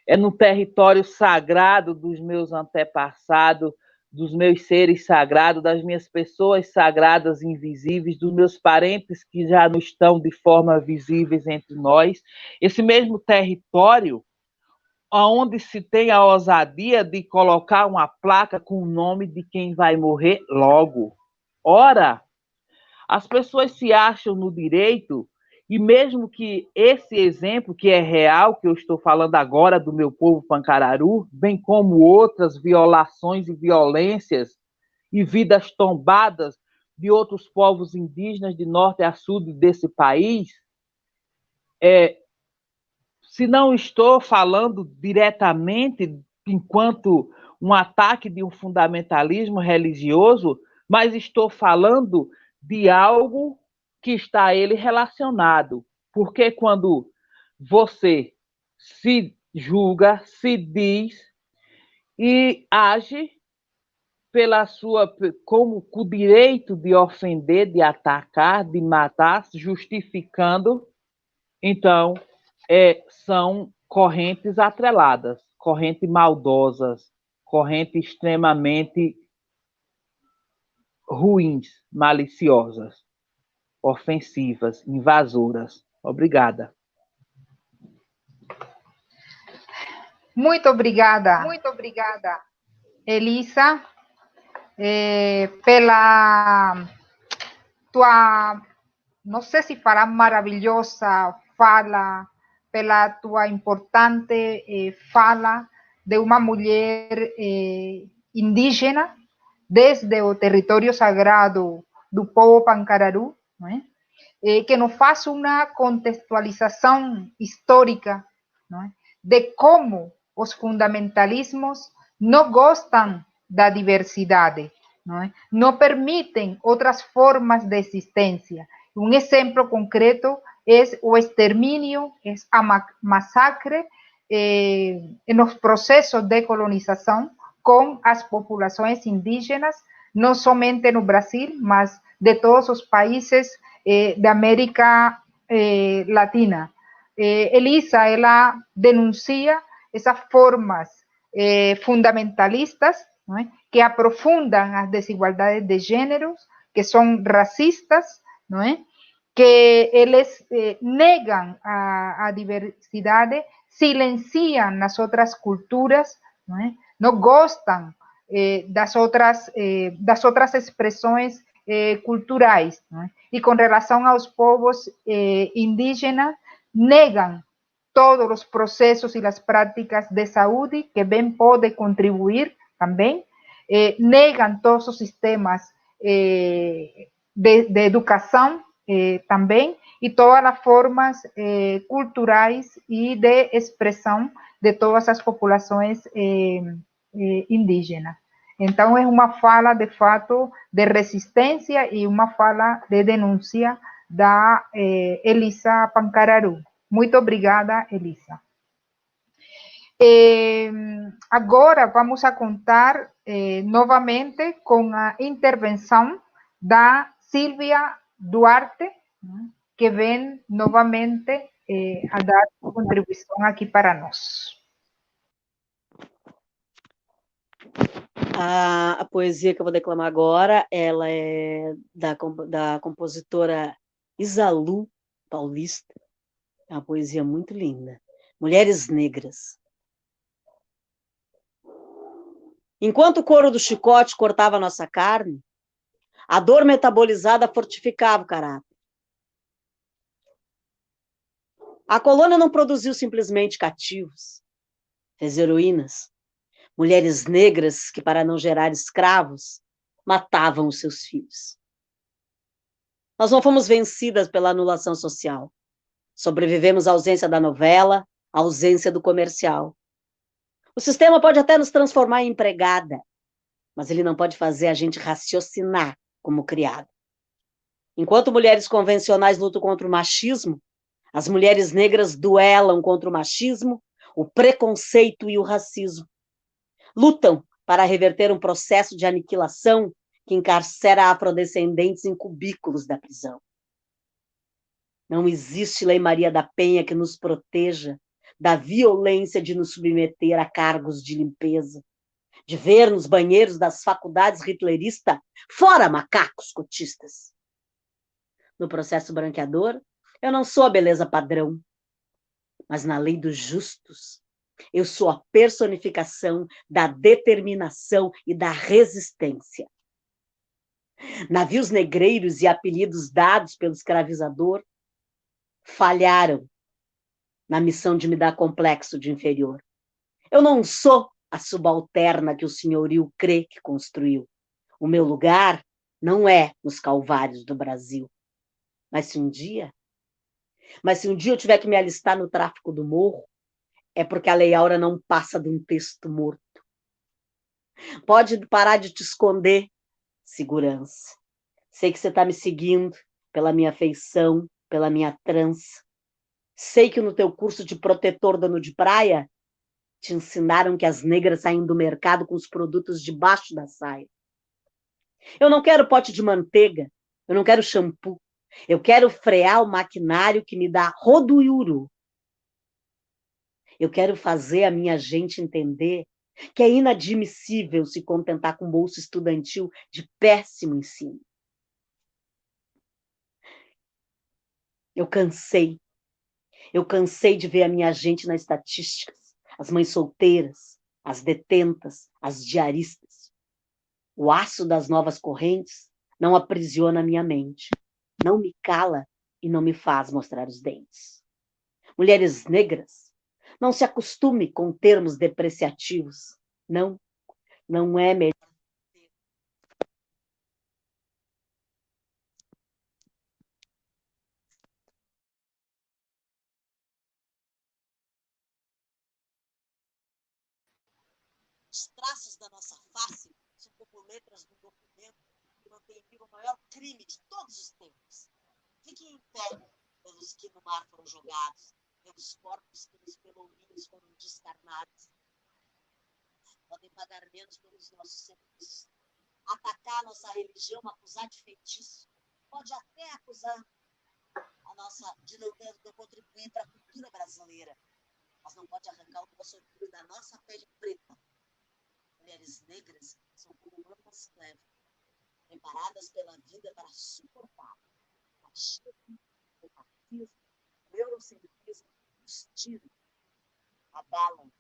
é no território sagrado dos meus antepassados, dos meus seres sagrados, das minhas pessoas sagradas invisíveis, dos meus parentes que já não estão de forma visíveis entre nós. Esse mesmo território onde se tem a ousadia de colocar uma placa com o nome de quem vai morrer logo. Ora, as pessoas se acham no direito, e mesmo que esse exemplo, que é real, que eu estou falando agora do meu povo Pancararu, bem como outras violações e violências e vidas tombadas de outros povos indígenas de norte a sul desse país, se não estou falando diretamente enquanto um ataque de um fundamentalismo religioso, mas estou falando de algo que está a ele relacionado. Porque quando você se julga, se diz e age como com o direito de ofender, de atacar, de matar, justificando, então são correntes atreladas, correntes maldosas, correntes extremamente ruins, maliciosas, ofensivas, invasoras. Obrigada. Muito obrigada, Elisa, pela tua, não sei se falar maravilhosa fala, pela tua importante fala de uma mulher indígena desde o território sagrado do povo Pancararu, não é? Que nos faz uma contextualização histórica, não é? De como os fundamentalismos não gostam da diversidade, não é? Não permitem outras formas de existência. Um exemplo concreto é o extermínio, é a massacre nos processos de colonização com as populações indígenas, não somente no Brasil, mas de todos os países da América Latina. Elisa, ela denuncia essas formas fundamentalistas, não é? Que aprofundam as desigualdades de gêneros, que são racistas, não é? Que eles negam a diversidade, silenciam nas outras culturas, não é? Não gostam das outras expressões culturais, não é? E com relação aos povos indígenas, negam todos os processos e as práticas de saúde que bem podem contribuir também, negam todos os sistemas de educação também, e todas as formas culturais e de expressão de todas as populações indígenas. Então, é uma fala, de fato, de resistência e uma fala de denúncia da Elisa Pancararu. Muito obrigada, Elisa. Agora vamos a contar novamente com a intervenção da Silvia Duarte, que vem novamente a dar sua contribuição aqui para nós. A poesia que eu vou declamar agora, ela é da compositora Isalu Paulista. É uma poesia muito linda. Mulheres Negras. Enquanto o couro do chicote cortava nossa carne, a dor metabolizada fortificava o caráter. A colônia não produziu simplesmente cativos, fez heroínas, mulheres negras que, para não gerar escravos, matavam os seus filhos. Nós não fomos vencidas pela anulação social. Sobrevivemos à ausência da novela, à ausência do comercial. O sistema pode até nos transformar em empregada, mas ele não pode fazer a gente raciocinar como criada. Enquanto mulheres convencionais lutam contra o machismo, as mulheres negras duelam contra o machismo, o preconceito e o racismo. Lutam para reverter um processo de aniquilação que encarcera afrodescendentes em cubículos da prisão. Não existe Lei Maria da Penha que nos proteja da violência de nos submeter a cargos de limpeza, de ver nos banheiros das faculdades hitleristas fora macacos cotistas. No processo branqueador, eu não sou a beleza padrão, mas na lei dos justos, eu sou a personificação da determinação e da resistência. Navios negreiros e apelidos dados pelo escravizador falharam na missão de me dar complexo de inferior. Eu não sou a subalterna que o senhorio crê que construiu. O meu lugar não é nos calvários do Brasil. Mas se um dia eu tiver que me alistar no tráfico do morro, é porque a Lei Áurea não passa de um texto morto. Pode parar de te esconder, segurança. Sei que você está me seguindo pela minha feição, pela minha trança. Sei que no teu curso de protetor dono de praia te ensinaram que as negras saem do mercado com os produtos debaixo da saia. Eu não quero pote de manteiga, eu não quero shampoo. Eu quero frear o maquinário que me dá rodoiuru. Eu quero fazer a minha gente entender que é inadmissível se contentar com bolsa estudantil de péssimo ensino. Eu cansei de ver a minha gente nas estatísticas, as mães solteiras, as detentas, as diaristas. O aço das novas correntes não aprisiona a minha mente, não me cala e não me faz mostrar os dentes. Mulheres negras, não se acostume com termos depreciativos. Não é melhor. Os traços da nossa face são como letras do documento que mantém vivo o maior crime de todos os tempos. Fiquem em pé pelos que no mar foram jogados, pelos corpos que nos pelourinhos foram descarnados. Podem pagar menos pelos nossos serviços. Atacar a nossa religião, acusar de feitiço. Pode até acusar a nossa de não contribuir para a cultura brasileira. mas não pode arrancar o nosso orgulho da nossa pele preta. Mulheres negras são como mamas leves, preparadas pela vida para suportar machismo, o racismo, o eurocentrismo, os tiros. Abalam,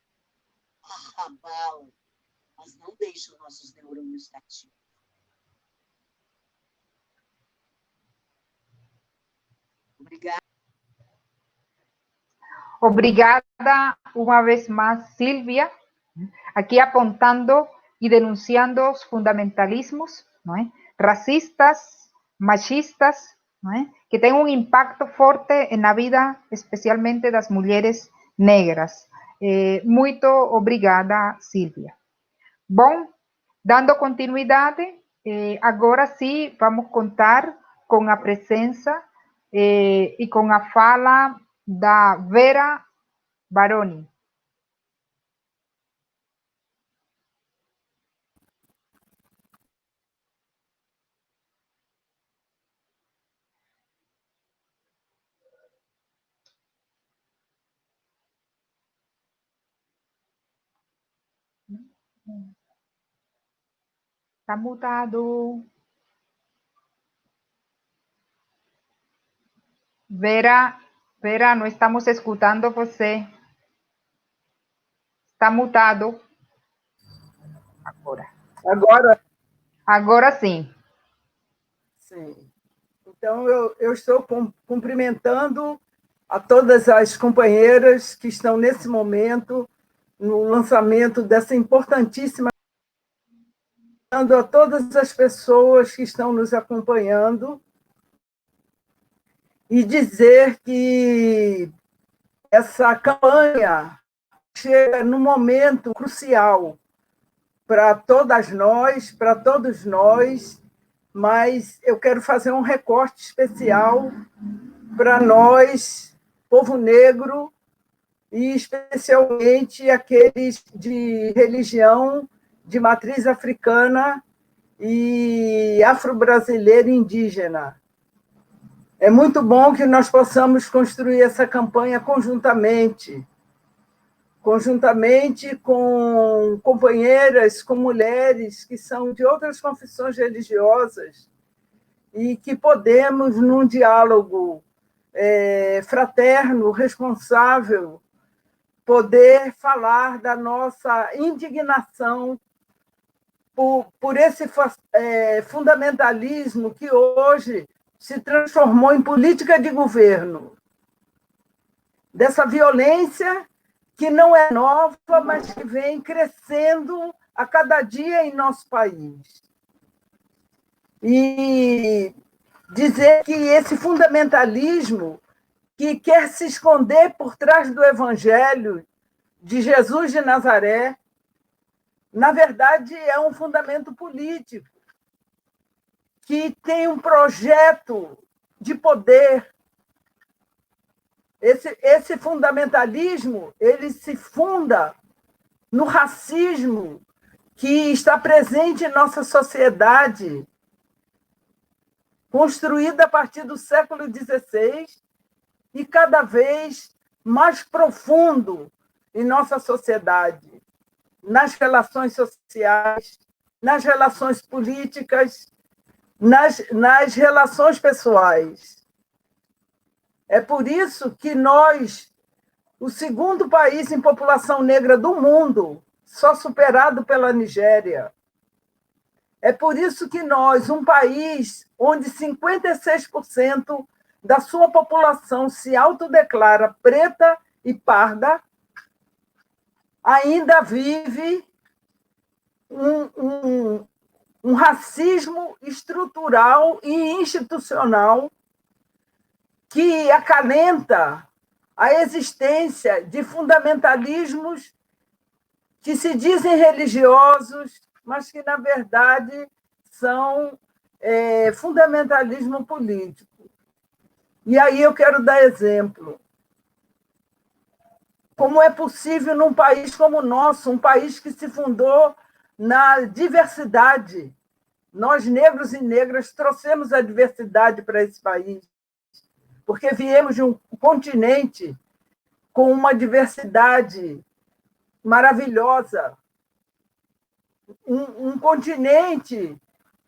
abalam, mas não deixam nossos neurônios cativos. Obrigada. Obrigada uma vez más, Silvia, aquí apuntando y denunciando los fundamentalismos, ¿no? Racistas, machistas, ¿no? Que tienen un impacto fuerte en la vida, especialmente de las mujeres negras. Muito obrigada, Silvia. Bom, dando continuidade, agora sim vamos contar com a presença e com a fala da Vera Baroni. Está mutado. Vera, não estamos escutando você. Está mutado. Agora sim. Sim. Então, eu estou cumprimentando a todas as companheiras que estão nesse momento no lançamento dessa importantíssima, a todas as pessoas que estão nos acompanhando e dizer que essa campanha chega num momento crucial para todas nós, para todos nós, mas eu quero fazer um recorte especial para nós, povo negro, e especialmente aqueles de religião de matriz africana e afro-brasileira e indígena. É muito bom que nós possamos construir essa campanha conjuntamente com companheiras, com mulheres que são de outras confissões religiosas e que podemos, num diálogo fraterno, responsável, poder falar da nossa indignação por esse fundamentalismo que hoje se transformou em política de governo, dessa violência que não é nova, mas que vem crescendo a cada dia em nosso país. E dizer que esse fundamentalismo que quer se esconder por trás do Evangelho de Jesus de Nazaré, na verdade, é um fundamento político que tem um projeto de poder. Esse fundamentalismo ele se funda no racismo que está presente em nossa sociedade, construída a partir do século XVI e cada vez mais profundo em nossa sociedade, nas relações sociais, nas relações políticas, nas relações pessoais. É por isso que nós, o segundo país em população negra do mundo, só superado pela Nigéria, é por isso que nós, um país onde 56% da sua população se autodeclara preta e parda, ainda vive um racismo estrutural e institucional que acalenta a existência de fundamentalismos que se dizem religiosos, mas que, na verdade, são fundamentalismo político. E aí eu quero dar exemplo. Como é possível num país como o nosso, um país que se fundou na diversidade? Nós, negros e negras, trouxemos a diversidade para esse país, porque viemos de um continente com uma diversidade maravilhosa, um continente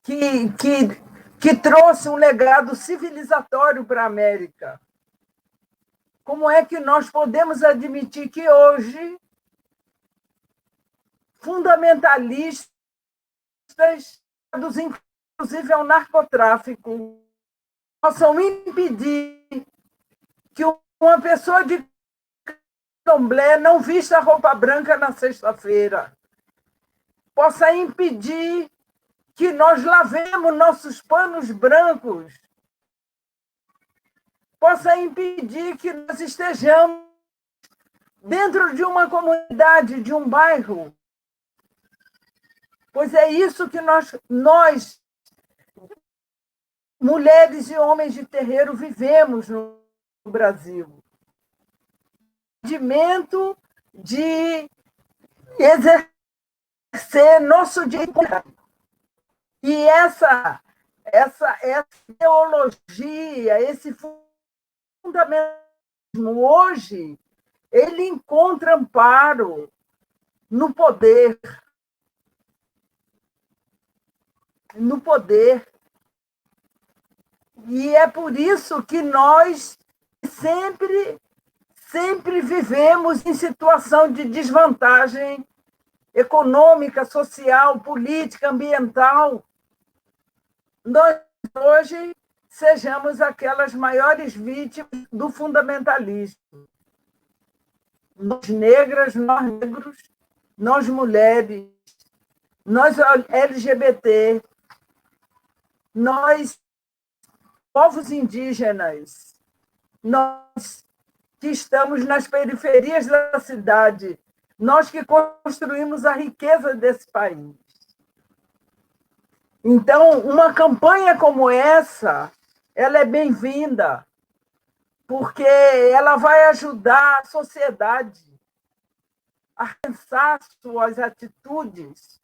que trouxe um legado civilizatório para a América. Como é que nós podemos admitir que hoje fundamentalistas, inclusive ao narcotráfico, possam impedir que uma pessoa de candomblé não vista roupa branca na sexta-feira, possa impedir que nós lavemos nossos panos brancos, possa impedir que nós estejamos dentro de uma comunidade, de um bairro. Pois é isso que nós mulheres e homens de terreiro, vivemos no Brasil. Rendimento de exercer nosso direito. E essa ideologia, esse fundamentalismo, hoje, ele encontra amparo no poder. No poder. E é por isso que nós sempre vivemos em situação de desvantagem econômica, social, política, ambiental. Nós, hoje, sejamos aquelas maiores vítimas do fundamentalismo. Nós negras, nós negros, nós mulheres, nós LGBT, nós povos indígenas, nós que estamos nas periferias da cidade, nós que construímos a riqueza desse país. Então, uma campanha como essa, ela é bem-vinda, porque ela vai ajudar a sociedade a pensar suas atitudes,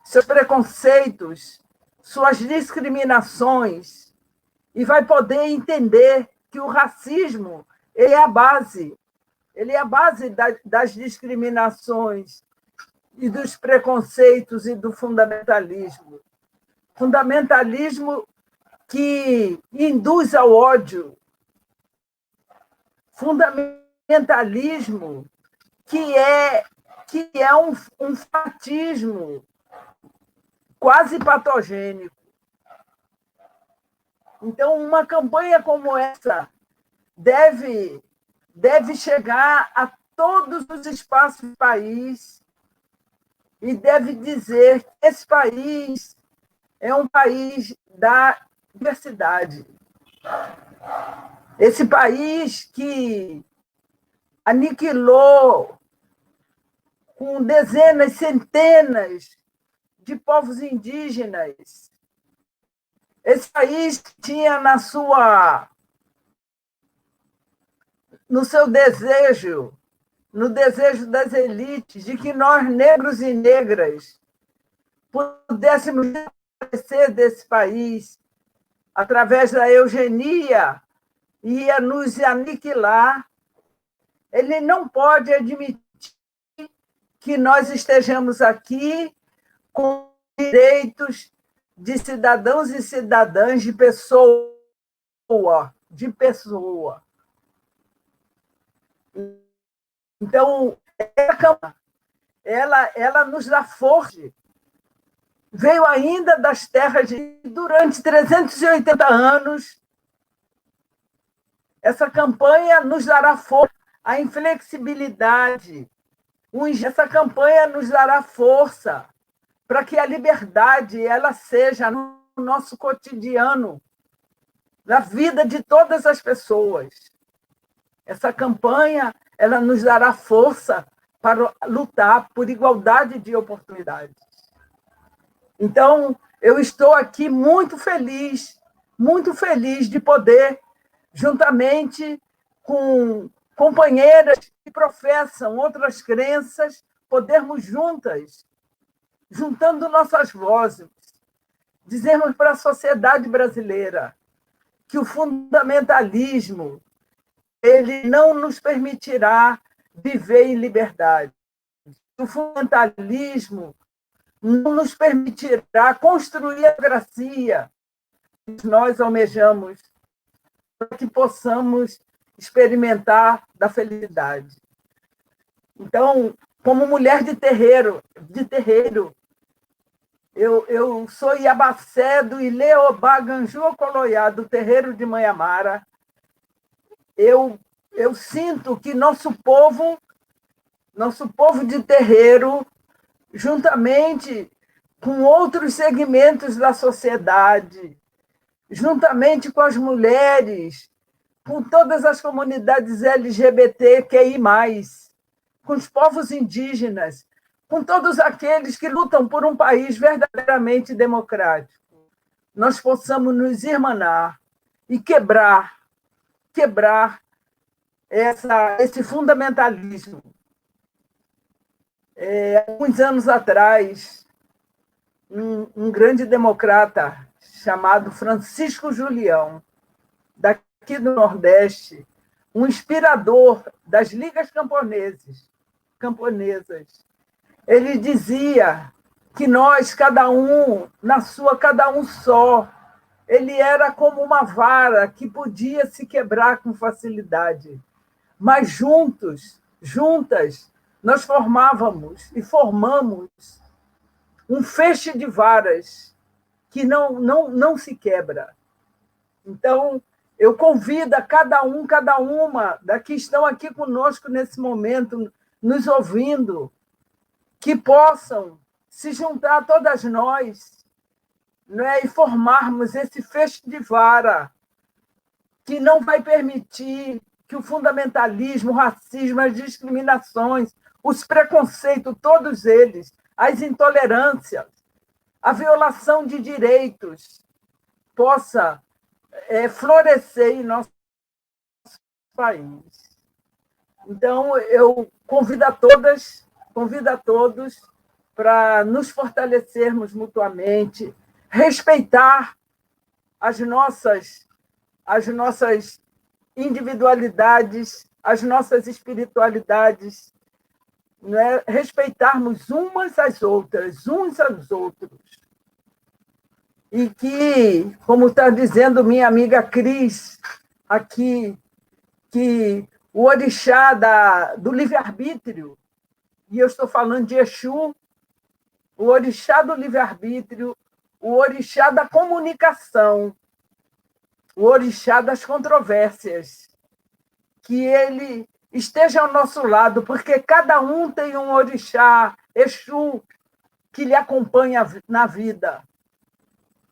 seus preconceitos, suas discriminações, e vai poder entender que o racismo ele é a base das discriminações e dos preconceitos e do fundamentalismo. Fundamentalismo que induz ao ódio. Fundamentalismo que é um fatismo quase patogênico. Então, uma campanha como essa deve chegar a todos os espaços do país e deve dizer que esse país é um país da diversidade. Esse país que aniquilou com dezenas, centenas de povos indígenas. Esse país tinha no seu desejo, no desejo das elites, de que nós, negros e negras, pudéssemos desaparecer desse país através da eugenia, ia nos aniquilar. Ele não pode admitir que nós estejamos aqui com direitos de cidadãos e cidadãs, de pessoa. Então, ela nos dá força. Veio ainda das terras durante 380 anos. Essa campanha nos dará força, a inflexibilidade. Essa campanha nos dará força para que a liberdade ela seja no nosso cotidiano, na vida de todas as pessoas. Essa campanha ela nos dará força para lutar por igualdade de oportunidades. Então, eu estou aqui muito feliz de poder, juntamente com companheiras que professam outras crenças, podermos juntas, juntando nossas vozes, dizermos para a sociedade brasileira que o fundamentalismo ele não nos permitirá viver em liberdade. O fundamentalismo não nos permitirá construir a democracia que nós almejamos para que possamos experimentar da felicidade. Então, como mulher de terreiro, eu sou Iabacé do Ileobá Ganju Coloiá, do terreiro de Manhamara. Eu sinto que nosso povo de terreiro, juntamente com outros segmentos da sociedade, juntamente com as mulheres, com todas as comunidades LGBTQI+, com os povos indígenas, com todos aqueles que lutam por um país verdadeiramente democrático, nós possamos nos irmanar e quebrar esse fundamentalismo. Alguns anos atrás, um grande democrata chamado Francisco Julião, daqui do Nordeste, um inspirador das ligas camponesas, ele dizia que nós, cada um na sua, cada um só, ele era como uma vara que podia se quebrar com facilidade, mas juntas, nós formamos um feixe de varas que não se quebra. Então, eu convido a cada uma que estão aqui conosco nesse momento, nos ouvindo, que possam se juntar a todas nós, né, e formarmos esse feixe de vara que não vai permitir que o fundamentalismo, o racismo, as discriminações, os preconceitos, todos eles, as intolerâncias, a violação de direitos, possa florescer em nosso país. Então, eu convido a todos para nos fortalecermos mutuamente, respeitar as nossas individualidades, as nossas espiritualidades, né? Respeitarmos umas às outras, uns aos outros. E que, como está dizendo minha amiga Cris aqui, que o orixá do livre-arbítrio, e eu estou falando de Exu, o orixá do livre-arbítrio, o orixá da comunicação, o orixá das controvérsias, que ele esteja ao nosso lado, porque cada um tem um orixá, Exu, que lhe acompanha na vida.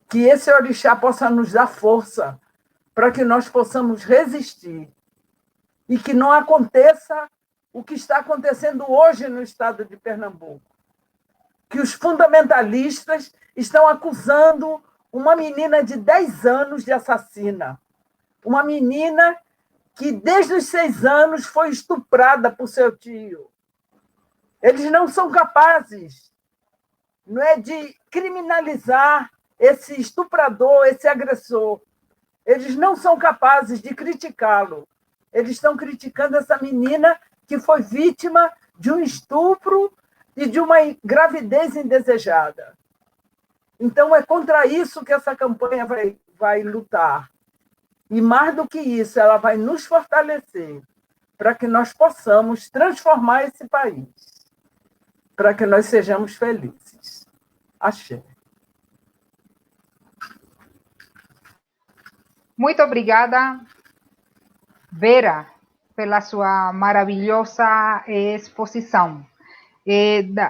Que esse orixá possa nos dar força para que nós possamos resistir e que não aconteça o que está acontecendo hoje no estado de Pernambuco, que os fundamentalistas estão acusando uma menina de 10 anos de assassina, uma menina que desde os 6 anos foi estuprada por seu tio. Eles não são capazes, não é, de criminalizar esse estuprador, esse agressor. Eles não são capazes de criticá-lo. Eles estão criticando essa menina que foi vítima de um estupro e de uma gravidez indesejada. Então, é contra isso que essa campanha vai lutar. E, mais do que isso, ela vai nos fortalecer para que nós possamos transformar esse país, para que nós sejamos felizes. Axé. Muito obrigada, Vera, pela sua maravilhosa exposição.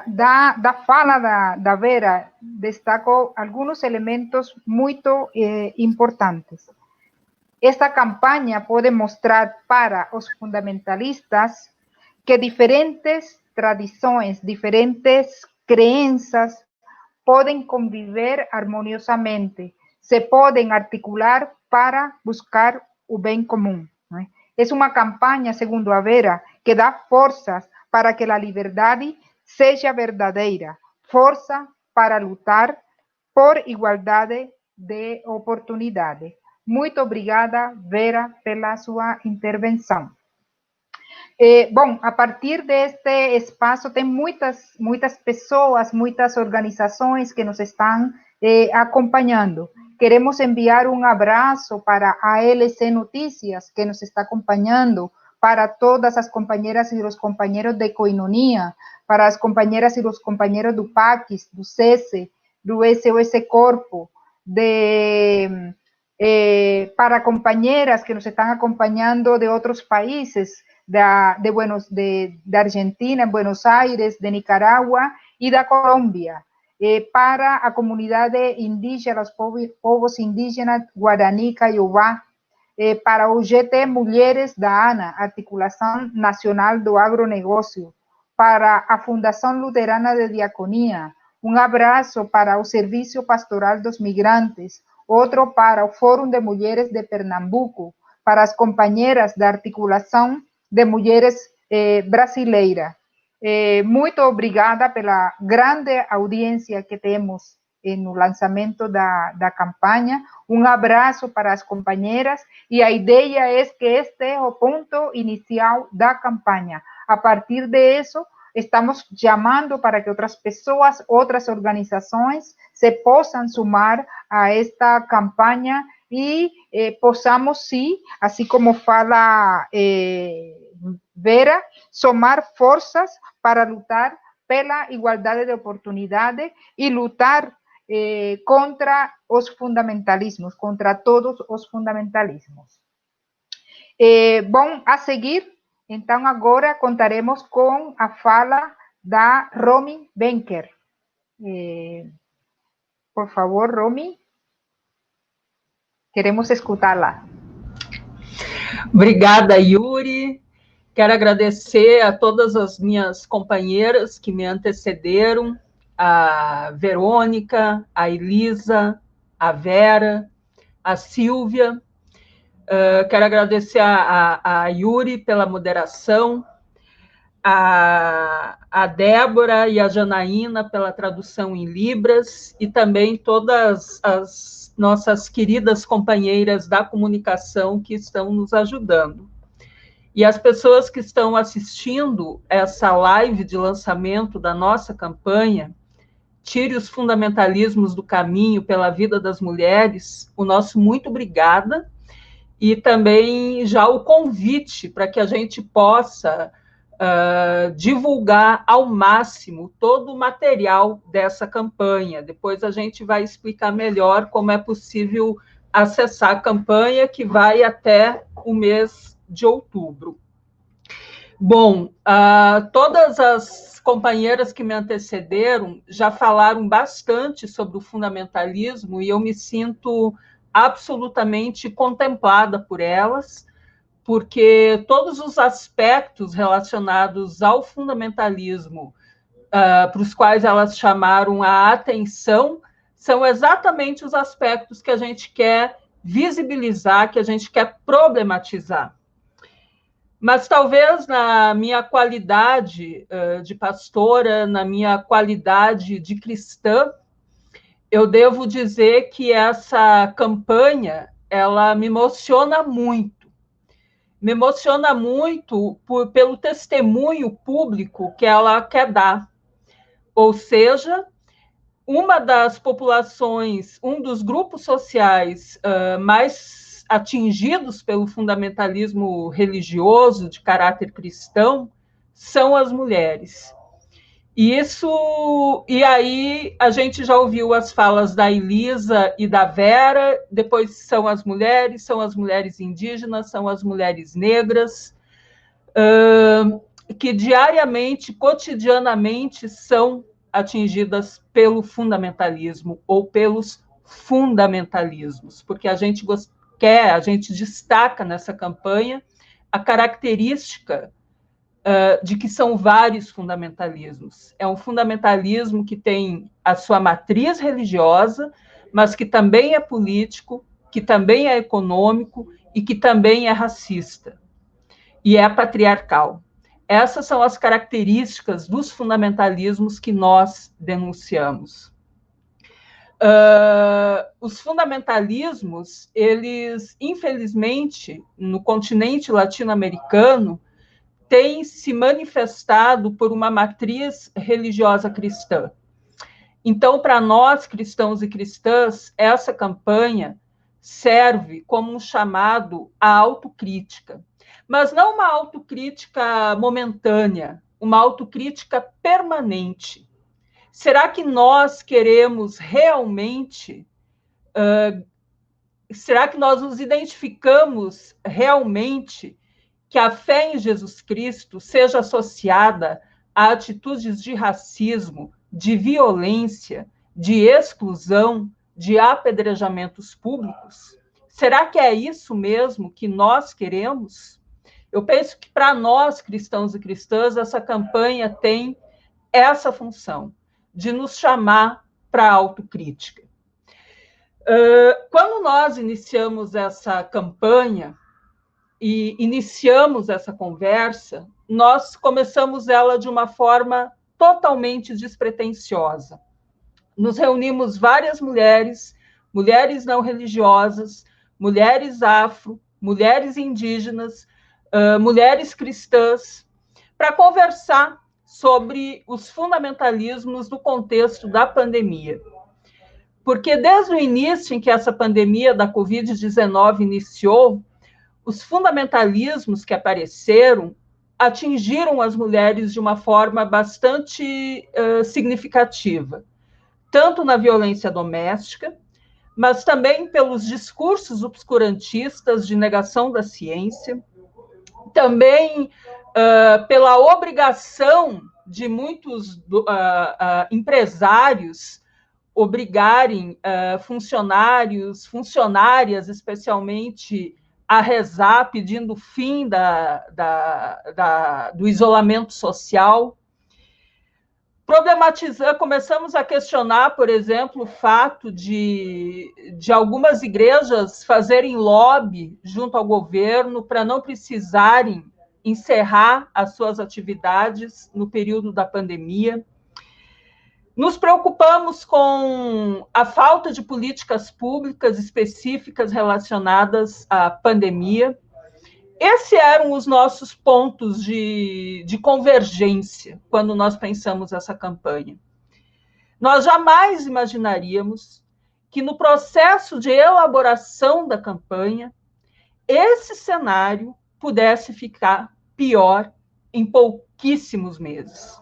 Da fala da Vera, destaco alguns elementos muito importantes. Esta campanha pode mostrar para os fundamentalistas que diferentes tradições, diferentes crenças podem conviver harmoniosamente, se podem articular para buscar o bem comum. Né? É uma campanha, segundo a Vera, que dá forças para que a liberdade seja verdadeira, força para lutar por igualdade de oportunidade, Muito obrigada, Vera, pela sua intervenção. Bom, a partir deste espaço tem muitas pessoas, muitas organizações que nos estão acompanhando. Queremos enviar um abraço para a ALC Notícias, que nos está acompanhando, para todas as companheiras e os companheiros de Coinonia, para as companheiras e os companheiros do PACS, do SESE, do SOS Corpo, para companheiras que nos estão acompanhando de outros países, de Argentina, Buenos Aires, de Nicaragua e da Colômbia, para a comunidade indígena, os povos indígenas Guarani, Caiobá, para o GT Mulheres da ANA, Articulação Nacional do Agronegócio, para a Fundação Luterana de Diaconia, um abraço para o Serviço Pastoral dos Migrantes, outro para o Fórum de Mulheres de Pernambuco, para as companheiras da Articulação de Mulheres Brasileira. Muito obrigada pela grande audiência que temos no lançamento da campanha. Um abraço para as companheiras e a ideia é que este é o ponto inicial da campanha. A partir disso, estamos chamando para que outras pessoas, outras organizações se possam sumar a esta campanha e possamos, sim, assim como fala Vera, somar forças para lutar pela igualdade de oportunidade e lutar contra os fundamentalismos, contra todos os fundamentalismos. Bom, a seguir, então, agora contaremos com a fala da Romy Benker. Por favor, Romy. Queremos escutá-la. Obrigada, Yuri. Quero agradecer a todas as minhas companheiras que me antecederam, a Verônica, a Elisa, a Vera, a Silvia. Quero agradecer a Yuri pela moderação, a Débora e a Janaína pela tradução em Libras, e também todas as nossas queridas companheiras da comunicação que estão nos ajudando. E as pessoas que estão assistindo essa live de lançamento da nossa campanha, Tire os Fundamentalismos do Caminho pela Vida das Mulheres, o nosso muito obrigada, e também já o convite para que a gente possa divulgar ao máximo todo o material dessa campanha. Depois a gente vai explicar melhor como é possível acessar a campanha, que vai até o mês de outubro. Bom, todas as companheiras que me antecederam já falaram bastante sobre o fundamentalismo e eu me sinto absolutamente contemplada por elas, porque todos os aspectos relacionados ao fundamentalismo para os quais elas chamaram a atenção são exatamente os aspectos que a gente quer visibilizar, que a gente quer problematizar. Mas talvez na minha qualidade de pastora, na minha qualidade de cristã, eu devo dizer que essa campanha, ela me emociona muito. Me emociona muito pelo testemunho público que ela quer dar. Ou seja, uma das populações, um dos grupos sociais mais atingidos pelo fundamentalismo religioso de caráter cristão são as mulheres. E aí a gente já ouviu as falas da Elisa e da Vera, depois são as mulheres indígenas, são as mulheres negras, que diariamente, cotidianamente, são atingidas pelo fundamentalismo ou pelos fundamentalismos, porque a gente destaca nessa campanha a característica de que são vários fundamentalismos. É um fundamentalismo que tem a sua matriz religiosa, mas que também é político, que também é econômico e que também é racista. E é patriarcal. Essas são as características dos fundamentalismos que nós denunciamos. os fundamentalismos, eles, infelizmente, no continente latino-americano, têm se manifestado por uma matriz religiosa cristã. Então, para nós, cristãos e cristãs, essa campanha serve como um chamado à autocrítica, mas não uma autocrítica momentânea, uma autocrítica permanente. Será que nós queremos realmente, será que nós nos identificamos realmente que a fé em Jesus Cristo seja associada a atitudes de racismo, de violência, de exclusão, de apedrejamentos públicos? Será que é isso mesmo que nós queremos? Eu penso que, para nós, cristãos e cristãs, essa campanha tem essa função, de nos chamar para a autocrítica. Quando nós iniciamos essa campanha e iniciamos essa conversa, nós começamos ela de uma forma totalmente despretensiosa. Nos reunimos várias mulheres, mulheres não religiosas, mulheres afro, mulheres indígenas, mulheres cristãs, para conversar sobre os fundamentalismos no contexto da pandemia. Porque desde o início em que essa pandemia da Covid-19 iniciou, os fundamentalismos que apareceram atingiram as mulheres de uma forma bastante significativa, tanto na violência doméstica, mas também pelos discursos obscurantistas de negação da ciência, também pela obrigação de muitos empresários obrigarem funcionárias, especialmente, a rezar pedindo o fim do isolamento social. Começamos a questionar, por exemplo, o fato de algumas igrejas fazerem lobby junto ao governo para não precisarem encerrar as suas atividades no período da pandemia. Nos preocupamos com a falta de políticas públicas específicas relacionadas à pandemia. Esses eram os nossos pontos de convergência quando nós pensamos essa campanha. Nós jamais imaginaríamos que, no processo de elaboração da campanha, esse cenário pudesse ficar pior em pouquíssimos meses.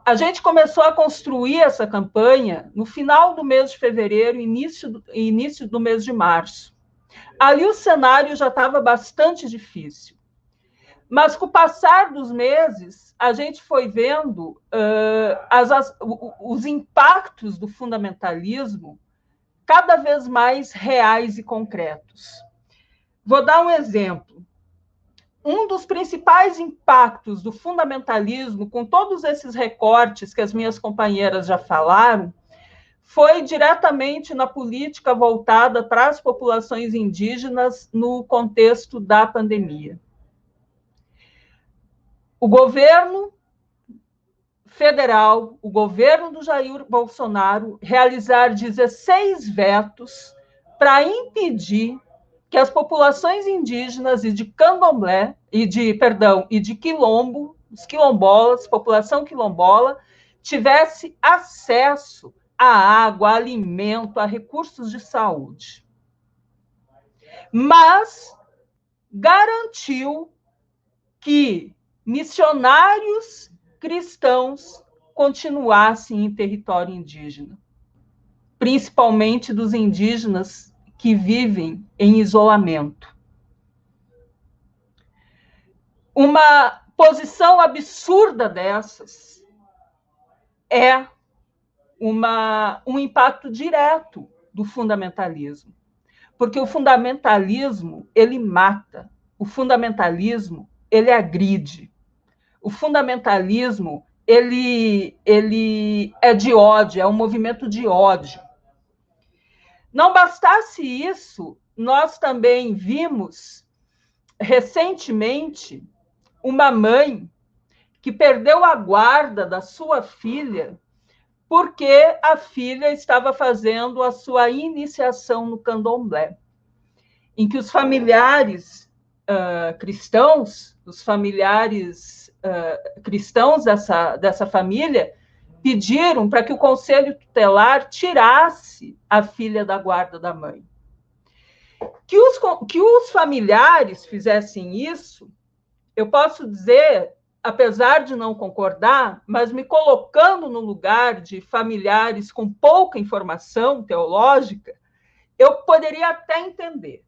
A gente começou a construir essa campanha no final do mês de fevereiro, início do mês de março. Ali o cenário já estava bastante difícil. Mas, com o passar dos meses, a gente foi vendo os impactos do fundamentalismo cada vez mais reais e concretos. Vou dar um exemplo. Um dos principais impactos do fundamentalismo, com todos esses recortes que as minhas companheiras já falaram, foi diretamente na política voltada para as populações indígenas no contexto da pandemia. O governo federal, o governo do Jair Bolsonaro, realizar 16 vetos para impedir que as populações indígenas e de candomblé, e de quilombo, os quilombolas, população quilombola, tivesse acesso à água, a alimento, a recursos de saúde. Mas garantiu que missionários cristãos continuassem em território indígena, principalmente dos indígenas que vivem em isolamento. Uma posição absurda dessas é um impacto direto do fundamentalismo, porque o fundamentalismo, ele mata, o fundamentalismo, ele agride, o fundamentalismo, ele é de ódio, é um movimento de ódio. Não bastasse isso, nós também vimos, recentemente, uma mãe que perdeu a guarda da sua filha porque a filha estava fazendo a sua iniciação no candomblé, em que os familiares cristãos, os familiares cristãos dessa família, pediram para que o conselho tutelar tirasse a filha da guarda da mãe. Que os familiares fizessem isso, eu posso dizer, apesar de não concordar, mas me colocando no lugar de familiares com pouca informação teológica, eu poderia até entender.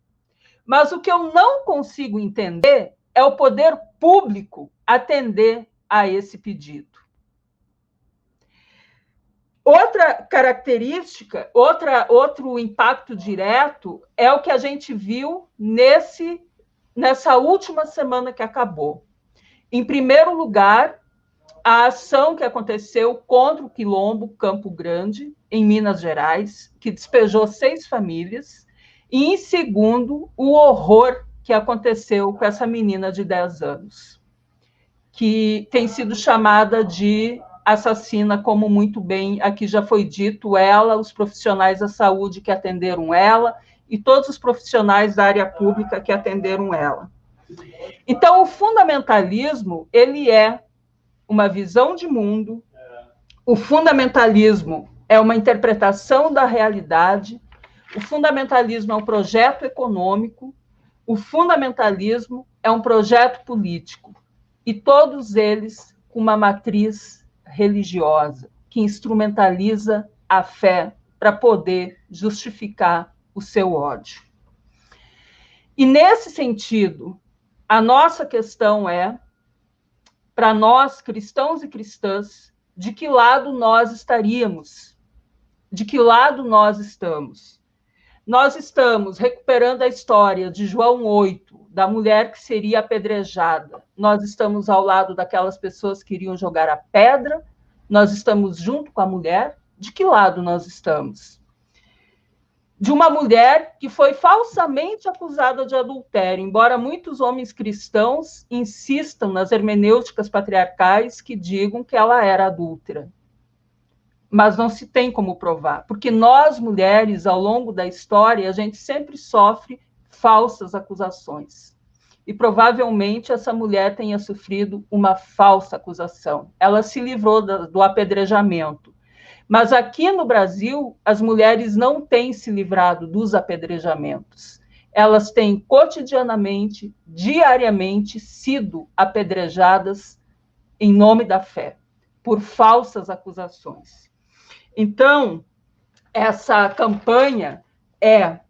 Mas o que eu não consigo entender é o poder público atender a esse pedido. Outra característica, outro impacto direto é o que a gente viu nessa última semana que acabou. Em primeiro lugar, a ação que aconteceu contra o Quilombo Campo Grande, em Minas Gerais, que despejou 6 famílias, e, em segundo, o horror que aconteceu com essa menina de 10 anos, que tem sido chamada de assassina, como muito bem aqui já foi dito, ela, os profissionais da saúde que atenderam ela e todos os profissionais da área pública que atenderam ela. Então, o fundamentalismo, ele é uma visão de mundo, o fundamentalismo é uma interpretação da realidade, o fundamentalismo é um projeto econômico, o fundamentalismo é um projeto político, e todos eles com uma matriz religiosa, que instrumentaliza a fé para poder justificar o seu ódio. E, nesse sentido, a nossa questão é, para nós, cristãos e cristãs, de que lado nós estaríamos? De que lado nós estamos? Nós estamos recuperando a história de João 8, da mulher que seria apedrejada. Nós estamos ao lado daquelas pessoas que iriam jogar a pedra. Nós estamos junto com a mulher. De que lado nós estamos? De uma mulher que foi falsamente acusada de adultério, embora muitos homens cristãos insistam nas hermenêuticas patriarcais que digam que ela era adúltera. Mas não se tem como provar, porque nós, mulheres, ao longo da história, a gente sempre sofre falsas acusações. E provavelmente essa mulher tenha sofrido uma falsa acusação. Ela se livrou do apedrejamento. Mas aqui no Brasil, as mulheres não têm se livrado dos apedrejamentos. Elas têm cotidianamente, diariamente, sido apedrejadas em nome da fé, por falsas acusações. Então, essa campanha é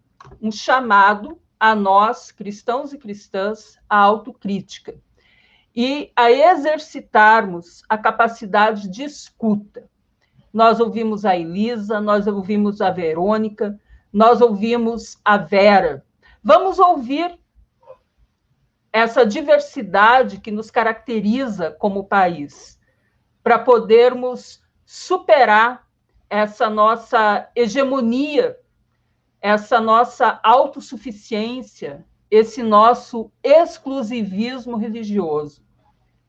um chamado a nós, cristãos e cristãs, à autocrítica e a exercitarmos a capacidade de escuta. Nós ouvimos a Elisa, nós ouvimos a Verônica, nós ouvimos a Vera. Vamos ouvir essa diversidade que nos caracteriza como país, para podermos superar essa nossa hegemonia, essa nossa autossuficiência, esse nosso exclusivismo religioso.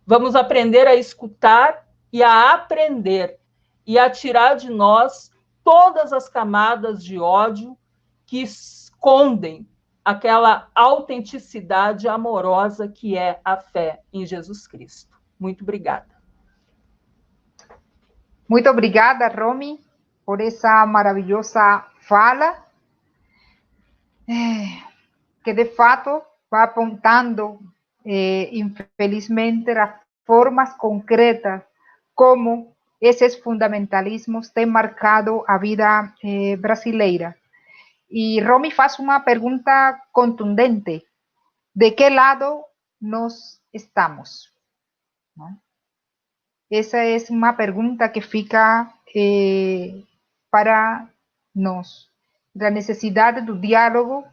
Vamos aprender a escutar e a aprender e a tirar de nós todas as camadas de ódio que escondem aquela autenticidade amorosa que é a fé em Jesus Cristo. Muito obrigada. Muito obrigada, Romy, por essa maravilhosa fala, que de fato vai apontando, infelizmente, as formas concretas como esses fundamentalismos têm marcado a vida brasileira. E Romy faz uma pergunta contundente: de que lado nós estamos? ¿No? Esa es una pregunta que fica para nós. La necesidad del diálogo,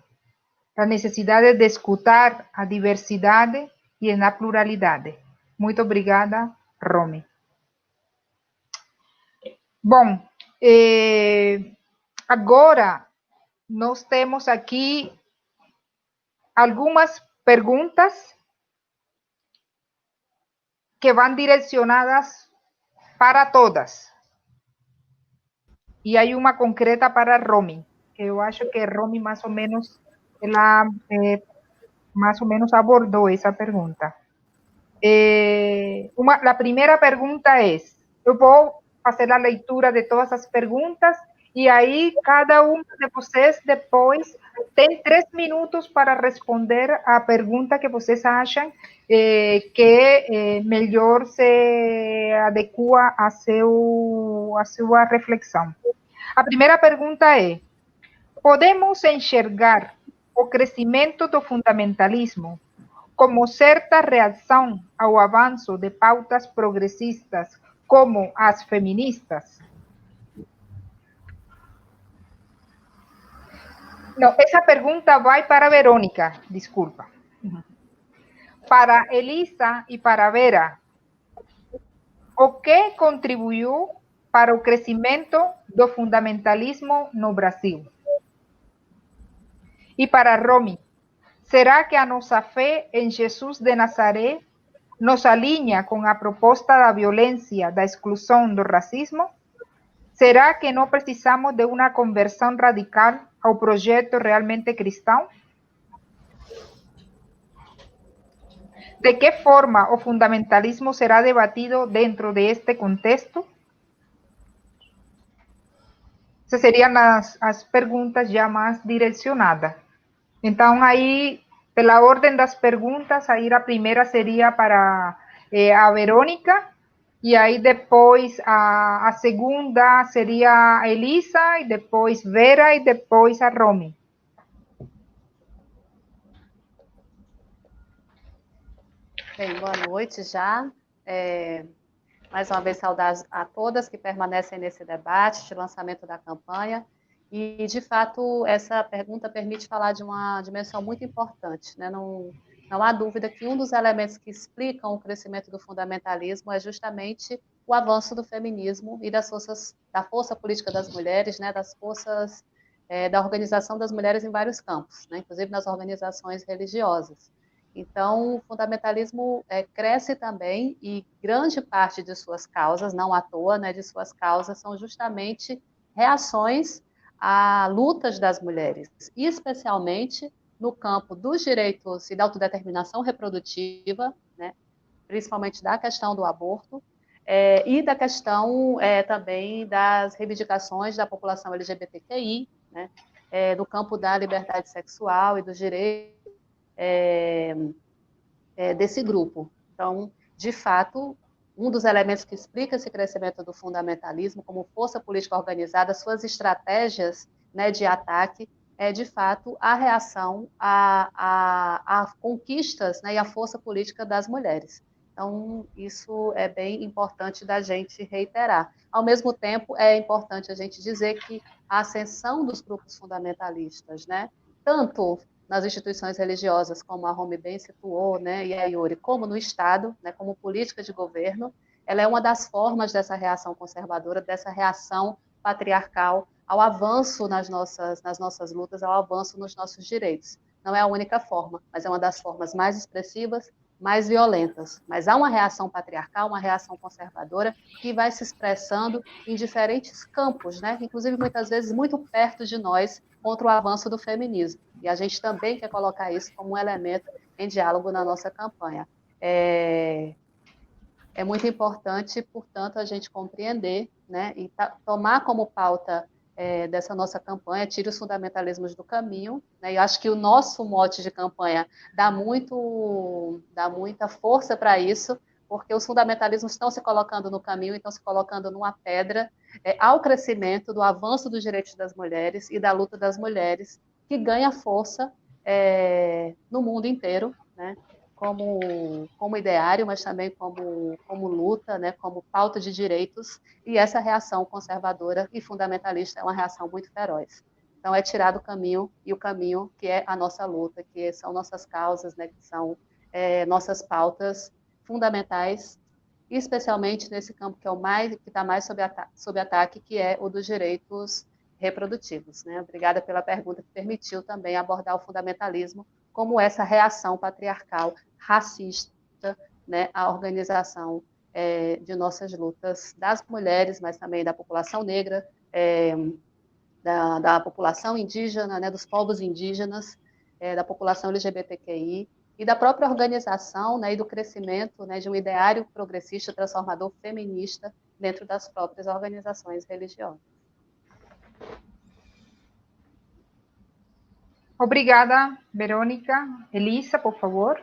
la necesidad de escutar a diversidade e a pluralidade. Muito obrigada, Romy. Bom, agora nós temos aqui algumas perguntas que van direccionadas para todas. E aí uma concreta para Romy, que eu acho que Romy mais ou menos, ela mais ou menos abordou essa pergunta. A primeira pergunta é, eu vou fazer a leitura de todas as perguntas e aí cada um de vocês depois tem 3 minutos para responder a pergunta que vocês acham que melhor se adequa a sua reflexão. A primeira pergunta é: podemos enxergar o crescimento do fundamentalismo como certa reação ao avanço de pautas progressistas como as feministas? Não, essa pergunta vai para Verônica, desculpa. Para Elisa e para Vera, o que contribuiu para o crescimento do fundamentalismo no Brasil? E para Romy, será que a nossa fé em Jesus de Nazaré nos alinha com a proposta da violência, da exclusão, do racismo? Será que não precisamos de uma conversão radical ao projeto realmente cristão? De que forma o fundamentalismo será debatido dentro de este contexto? Essas seriam as perguntas já mais direcionadas. Então, aí, pela ordem das perguntas, aí a primeira seria para a Verônica, e aí depois a segunda seria a Elisa, e depois Vera, e depois a Romy. Bem, boa noite já. Mais uma vez, saudar a todas que permanecem nesse debate de lançamento da campanha. E, de fato, essa pergunta permite falar de uma dimensão muito importante, né? Não há dúvida que um dos elementos que explicam o crescimento do fundamentalismo é justamente o avanço do feminismo e da força política das mulheres, né? Das forças da organização das mulheres em vários campos, né? Inclusive nas organizações religiosas. Então, o fundamentalismo cresce também e grande parte de suas causas, não à toa, né, de suas causas, são justamente reações a lutas das mulheres, especialmente no campo dos direitos e da autodeterminação reprodutiva, né, principalmente da questão do aborto, e da questão também das reivindicações da população LGBTQI, né, no campo da liberdade sexual e dos direitos desse grupo. Então, de fato, um dos elementos que explica esse crescimento do fundamentalismo como força política organizada, suas estratégias, né, de ataque, é, de fato, a reação a conquistas, né, e a força política das mulheres. Então, isso é bem importante da gente reiterar. Ao mesmo tempo, é importante a gente dizer que a ascensão dos grupos fundamentalistas, né, tanto nas instituições religiosas, como a Romy bem situou, né, e a Yuri, como no Estado, né, como política de governo, ela é uma das formas dessa reação conservadora, dessa reação patriarcal ao avanço nas nossas lutas, ao avanço nos nossos direitos. Não é a única forma, mas é uma das formas mais expressivas, mais violentas. Mas há uma reação patriarcal, uma reação conservadora, que vai se expressando em diferentes campos, né? Inclusive, muitas vezes, muito perto de nós, contra o avanço do feminismo. E a gente também quer colocar isso como um elemento em diálogo na nossa campanha. É muito importante, portanto, a gente compreender, né, e tomar como pauta dessa nossa campanha, tire os fundamentalismos do caminho, né, e acho que o nosso mote de campanha dá muita força para isso, porque os fundamentalismos estão se colocando no caminho, estão se colocando numa pedra ao crescimento do avanço dos direitos das mulheres e da luta das mulheres, que ganha força no mundo inteiro, né, como ideário, mas também como luta, né, como pauta de direitos, e essa reação conservadora e fundamentalista é uma reação muito feroz. Então, é tirar do caminho, e o caminho que é a nossa luta, que são nossas causas, né, que são nossas pautas fundamentais, especialmente nesse campo que está mais sob ataque, que é o dos direitos reprodutivos. Né? Obrigada pela pergunta, que permitiu também abordar o fundamentalismo como essa reação patriarcal, racista, né, à organização de nossas lutas das mulheres, mas também da população negra, da população indígena, né, dos povos indígenas, da população LGBTQI, e da própria organização, né, e do crescimento, né, de um ideário progressista, transformador, feminista, dentro das próprias organizações religiosas. Obrigada, Verônica. Elisa, por favor.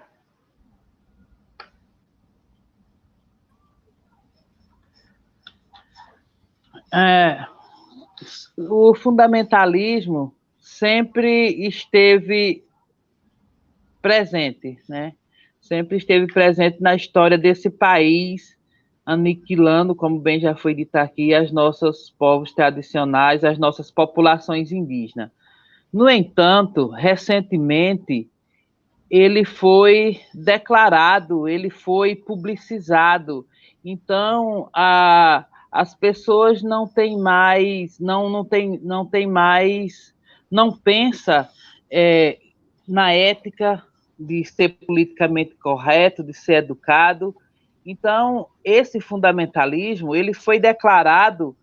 O fundamentalismo sempre esteve presente, né? Sempre esteve presente na história desse país, aniquilando, como bem já foi dito aqui, as nossos povos tradicionais, as nossas populações indígenas. No entanto, recentemente, ele foi declarado, ele foi publicizado. Então, as pessoas não têm mais, não pensa na ética de ser politicamente correto, de ser educado. Então, esse fundamentalismo, ele foi declarado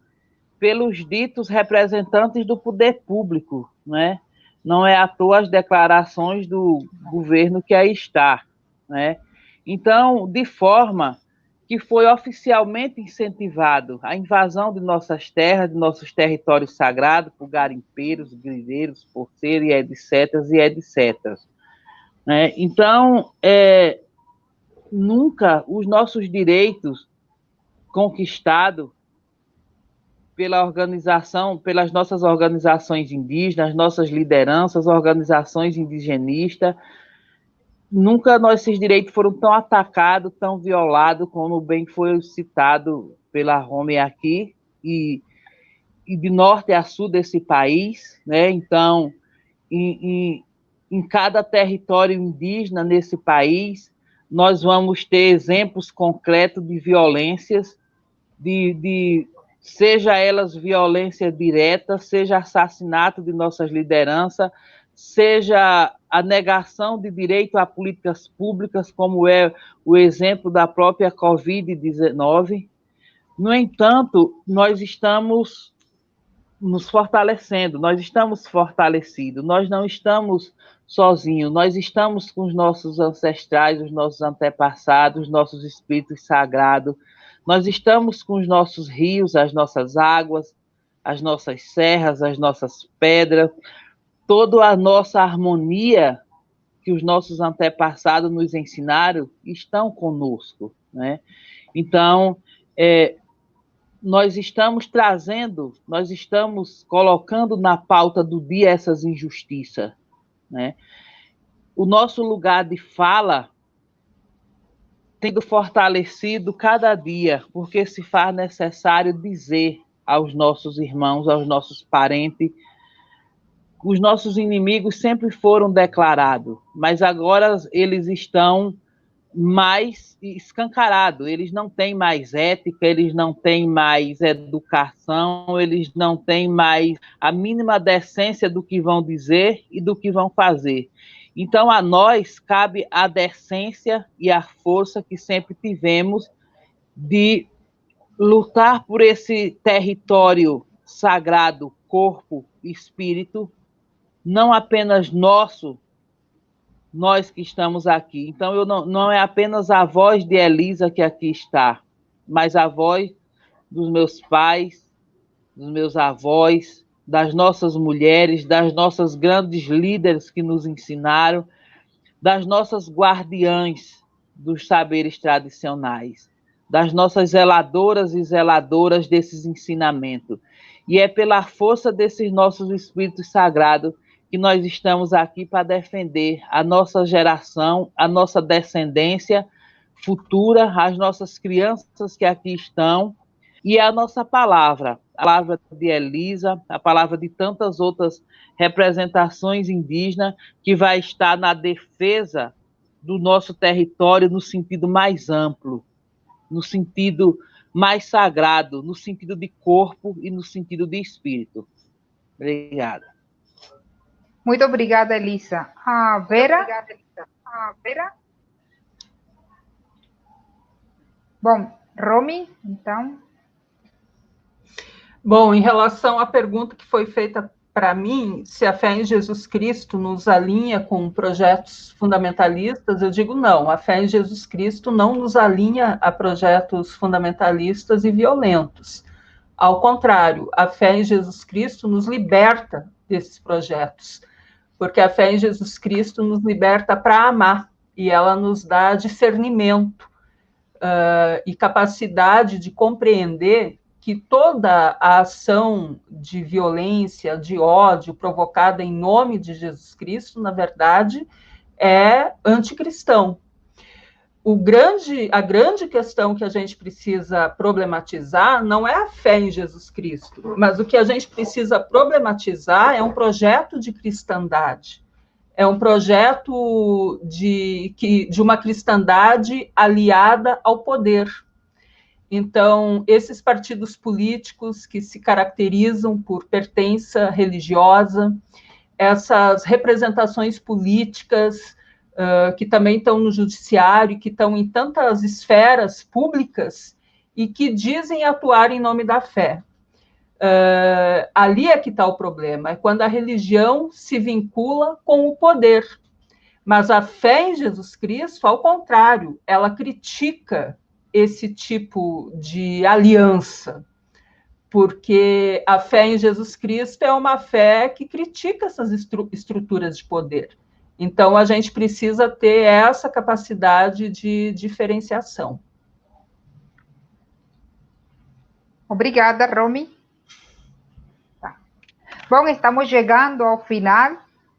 pelos ditos representantes do poder público, né? Não é à toa as declarações do governo que aí está, né? Então, de forma que foi oficialmente incentivado a invasão de nossas terras, de nossos territórios sagrados, por garimpeiros, grileiros, porteiros, e etc. Né? Então, nunca os nossos direitos conquistados pela organização, pelas nossas organizações indígenas, nossas lideranças, organizações indigenistas, nunca esses direitos foram tão atacados, tão violados, como bem foi citado pela Rome aqui, e de norte a sul desse país, né? Então, em cada território indígena nesse país, nós vamos ter exemplos concretos de violências, seja elas violência direta, seja assassinato de nossas lideranças, seja a negação de direito a políticas públicas, como é o exemplo da própria Covid-19. No entanto, nós estamos nos fortalecendo, nós estamos fortalecidos, nós não estamos sozinhos, nós estamos com os nossos ancestrais, os nossos antepassados, os nossos espíritos sagrados, nós estamos com os nossos rios, as nossas águas, as nossas serras, as nossas pedras, toda a nossa harmonia que os nossos antepassados nos ensinaram estão conosco, né? Então, nós estamos trazendo, nós estamos colocando na pauta do dia essas injustiças, né? O nosso lugar de fala tendo fortalecido cada dia, porque se faz necessário dizer aos nossos irmãos, aos nossos parentes, os nossos inimigos sempre foram declarados, mas agora eles estão mais escancarados, eles não têm mais ética, eles não têm mais educação, eles não têm mais a mínima decência do que vão dizer e do que vão fazer. Então, a nós cabe a decência e a força que sempre tivemos de lutar por esse território sagrado, corpo e espírito, não apenas nosso, nós que estamos aqui. Então, não é apenas a voz de Elisa que aqui está, mas a voz dos meus pais, dos meus avós, das nossas mulheres, das nossas grandes líderes que nos ensinaram, das nossas guardiãs dos saberes tradicionais, das nossas zeladoras e zeladoras desses ensinamentos. E é pela força desses nossos espíritos sagrados que nós estamos aqui para defender a nossa geração, a nossa descendência futura, as nossas crianças que aqui estão, e a nossa palavra, a palavra de Elisa, a palavra de tantas outras representações indígenas, que vai estar na defesa do nosso território no sentido mais amplo, no sentido mais sagrado, no sentido de corpo e no sentido de espírito. Obrigada. Muito obrigada, Elisa. Vera? Bom, Romy, então. Bom, em relação à pergunta que foi feita para mim, se a fé em Jesus Cristo nos alinha com projetos fundamentalistas, eu digo não, a fé em Jesus Cristo não nos alinha a projetos fundamentalistas e violentos. Ao contrário, a fé em Jesus Cristo nos liberta desses projetos, porque a fé em Jesus Cristo nos liberta para amar, e ela nos dá discernimento e capacidade de compreender que toda a ação de violência, de ódio provocada em nome de Jesus Cristo, na verdade, é anticristão. A grande questão que a gente precisa problematizar não é a fé em Jesus Cristo, mas o que a gente precisa problematizar é um projeto de cristandade. É um projeto de uma cristandade aliada ao poder. Então, esses partidos políticos que se caracterizam por pertença religiosa, essas representações políticas que também estão no judiciário, que estão em tantas esferas públicas e que dizem atuar em nome da fé. Ali é que está o problema, é quando a religião se vincula com o poder. Mas a fé em Jesus Cristo, ao contrário, ela critica esse tipo de aliança, porque a fé em Jesus Cristo é uma fé que critica essas estruturas de poder. Então, a gente precisa ter essa capacidade de diferenciação. Obrigada, Romy. Tá. Bom, estamos chegando ao final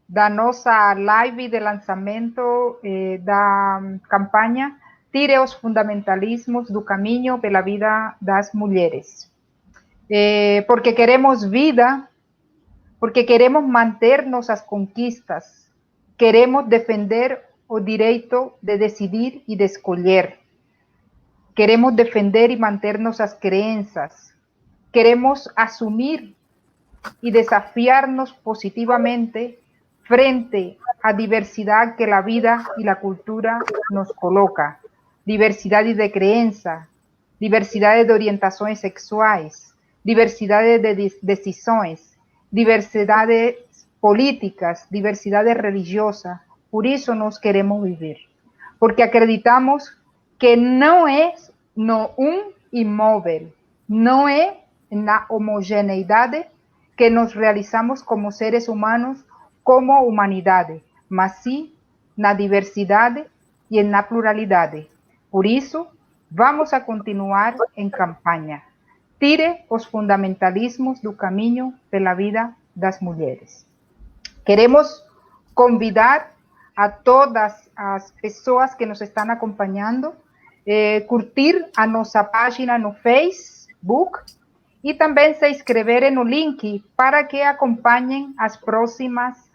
da nossa live de lançamento da campanha Tire os fundamentalismos do caminho pela vida das mulheres. Porque queremos vida, porque queremos manter nossas conquistas, queremos defender o direito de decidir e de escolher, queremos defender e manter nossas crenças, queremos assumir e desafiar-nos positivamente frente à diversidade que a vida e a cultura nos coloca. Diversidade de crença, diversidade de orientações sexuais, diversidade de decisões, diversidade políticas, diversidade religiosa. Por isso nós queremos viver. Porque acreditamos que não é no imóvel, não é na homogeneidade que nos realizamos como seres humanos, como humanidade, mas sim na diversidade e na pluralidade. Por isso, vamos a continuar em campanha. Tire os fundamentalismos do caminho pela vida das mulheres. Queremos convidar a todas as pessoas que nos estão acompanhando curtir a nossa página no Facebook e também se inscreverem no link para que acompanhem as próximas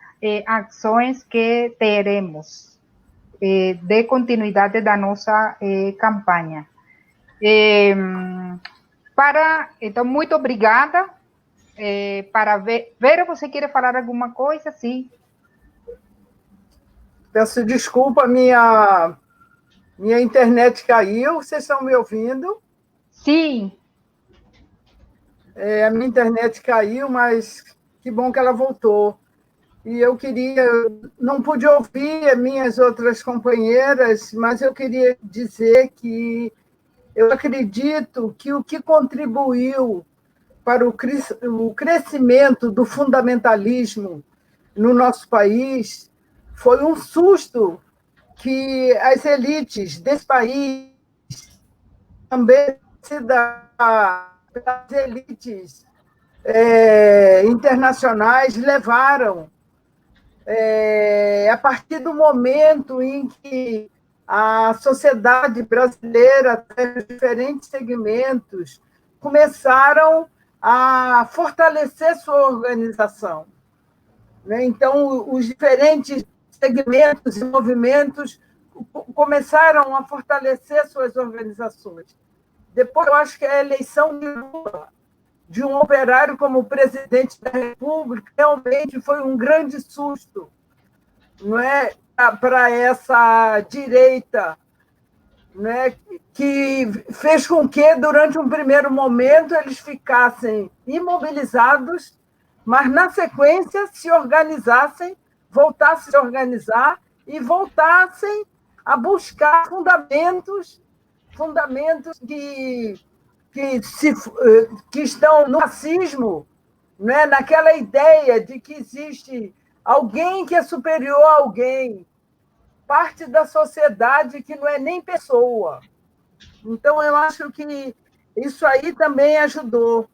ações que teremos de continuidade da nossa campanha. Então, muito obrigada. Para Vera, você quer falar alguma coisa? Sim. Peço desculpa, minha internet caiu. Vocês estão me ouvindo? Sim. A minha internet caiu, mas que bom que ela voltou. E eu não pude ouvir minhas outras companheiras, mas eu queria dizer que eu acredito que o que contribuiu para o crescimento do fundamentalismo no nosso país foi um susto que as elites desse país, também as elites internacionais, levaram a partir do momento em que a sociedade brasileira, os diferentes segmentos, começaram a fortalecer sua organização. Então, os diferentes segmentos e movimentos começaram a fortalecer suas organizações. Depois, eu acho que a eleição de Lula, de um operário como presidente da República, realmente foi um grande susto, não é, para essa direita né, que fez com que, durante um primeiro momento, eles ficassem imobilizados, mas, na sequência, se organizassem, voltassem a se organizar e voltassem a buscar fundamentos que estão no racismo, né, naquela ideia de que existe alguém que é superior a alguém, parte da sociedade que não é nem pessoa. Então, eu acho que isso aí também ajudou.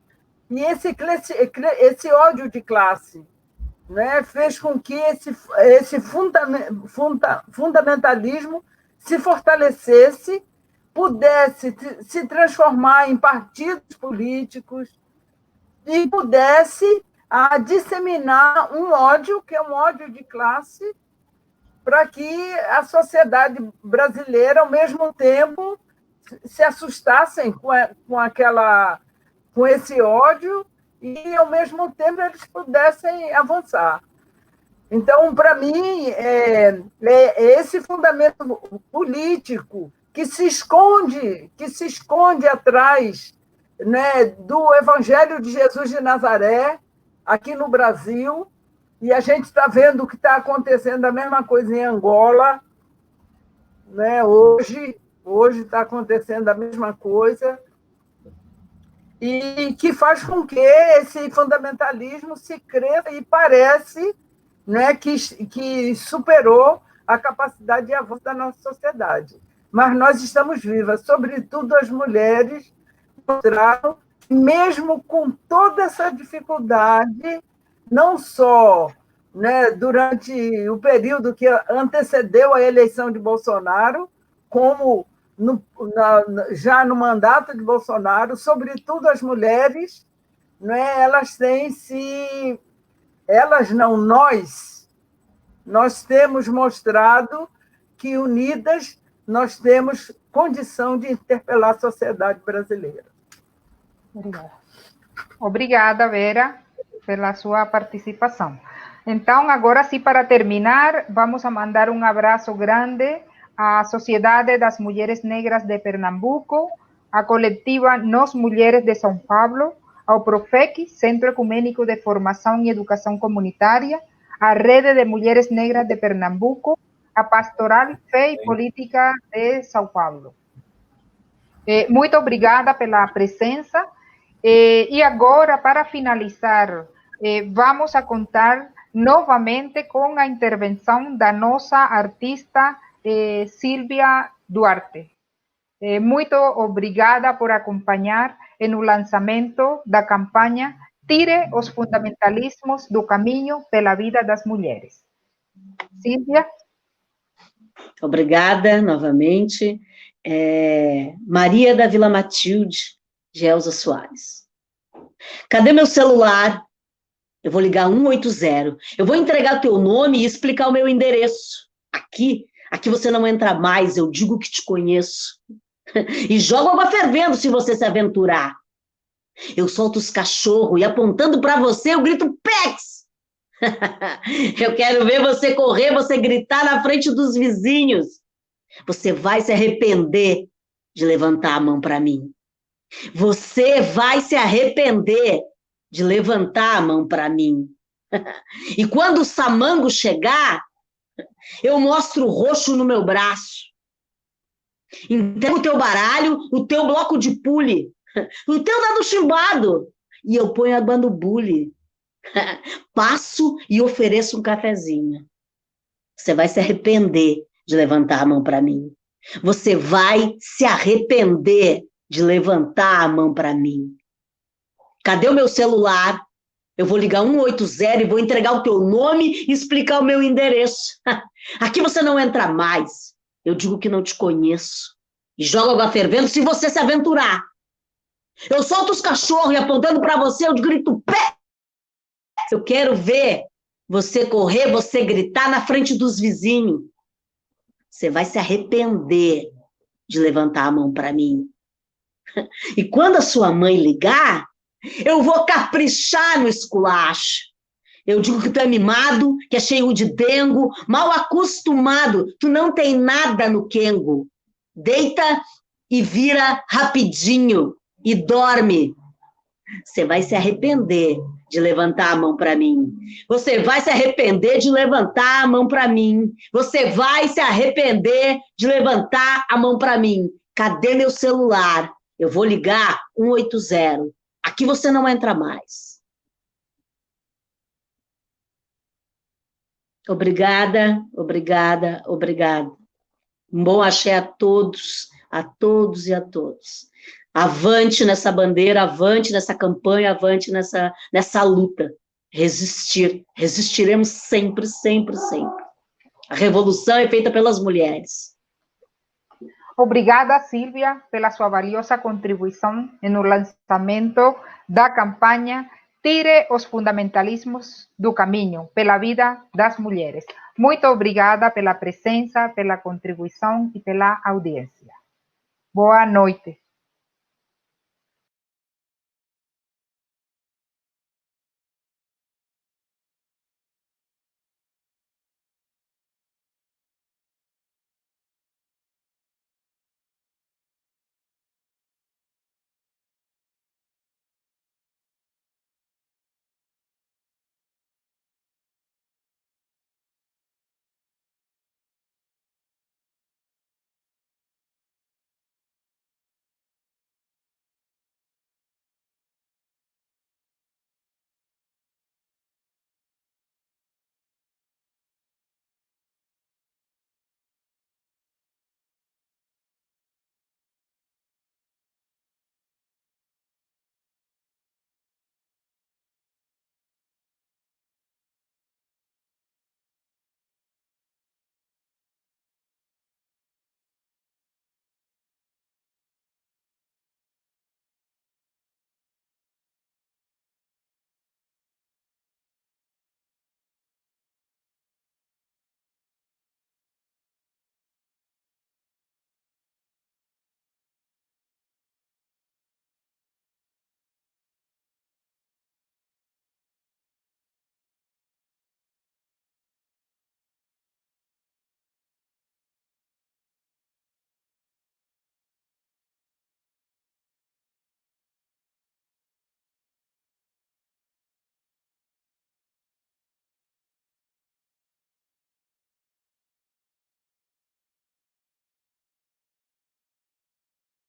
E esse ódio de classe, né, fez com que esse fundamentalismo se fortalecesse, pudesse se transformar em partidos políticos e pudesse disseminar um ódio, que é um ódio de classe, para que a sociedade brasileira, ao mesmo tempo, se assustassem com esse ódio e, ao mesmo tempo, eles pudessem avançar. Então, para mim, é esse fundamento político que se esconde atrás, né, do Evangelho de Jesus de Nazaré, aqui no Brasil, e a gente está vendo o que está acontecendo, a mesma coisa em Angola, né? Hoje está acontecendo a mesma coisa, e que faz com que esse fundamentalismo se cresça e parece, né, que superou a capacidade de avanço da nossa sociedade. Mas nós estamos vivas, sobretudo as mulheres, mostraram, mesmo com toda essa dificuldade, não só, né, durante o período que antecedeu a eleição de Bolsonaro, como já no mandato de Bolsonaro, sobretudo as mulheres, né, nós temos mostrado que, unidas, nós temos condição de interpelar a sociedade brasileira. Obrigada, Vera, pela sua participação. Então, agora sim, para terminar, vamos a mandar um abraço grande à Sociedade das Mulheres Negras de Pernambuco, à coletiva Nós Mulheres de São Paulo, ao PROFEC, Centro Ecumênico de Formação e Educação Comunitária, à Rede de Mulheres Negras de Pernambuco, à Pastoral Fé e Política de São Paulo. Muito obrigada pela presença. E agora, para finalizar, vamos a contar novamente com a intervenção da nossa artista Silvia Duarte. Muito obrigada por acompanhar no lançamento da campanha Tire os fundamentalismos do caminho pela vida das mulheres. Silvia? Obrigada, novamente. Maria da Vila Matilde, de Elza Soares. Cadê meu celular? Eu vou ligar 180. Eu vou entregar teu nome e explicar o meu endereço. Aqui você não entra mais, eu digo que te conheço. E jogo água fervendo se você se aventurar. Eu solto os cachorros e, apontando para você, eu grito PEX! Eu quero ver você correr, você gritar na frente dos vizinhos. Você vai se arrepender de levantar a mão para mim. Você vai se arrepender de levantar a mão para mim. E quando o samango chegar, eu mostro o roxo no meu braço. Entrego o teu baralho, o teu bloco de pule, o teu dado chimbado, e eu ponho água no bule. Passo e ofereço um cafezinho. Você vai se arrepender de levantar a mão para mim. Você vai se arrepender de levantar a mão para mim. Cadê o meu celular? Eu vou ligar 180 e vou entregar o teu nome e explicar o meu endereço. Aqui você não entra mais. Eu digo que não te conheço. E jogo água fervendo se você se aventurar. Eu solto os cachorros e, apontando para você, eu grito pé. Eu quero ver você correr, você gritar na frente dos vizinhos. Você vai se arrepender de levantar a mão para mim. E quando a sua mãe ligar, eu vou caprichar no esculacho. Eu digo que tu é mimado, que é cheio de dengo, mal acostumado, tu não tem nada no quengo. Deita e vira rapidinho e dorme. Você vai se arrepender de levantar a mão para mim. Você vai se arrepender de levantar a mão para mim. Você vai se arrepender de levantar a mão para mim. Cadê meu celular? Eu vou ligar 180. Aqui você não entra mais. Obrigada, obrigada, obrigada. Um bom axé a todos e a todos. Avante nessa bandeira, avante nessa campanha, avante nessa luta. Resistir. Resistiremos sempre, sempre, sempre. A revolução é feita pelas mulheres. Obrigada, Silvia, pela sua valiosa contribuição no lançamento da campanha Tire os fundamentalismos do caminho pela vida das mulheres. Muito obrigada pela presença, pela contribuição e pela audiência. Boa noite.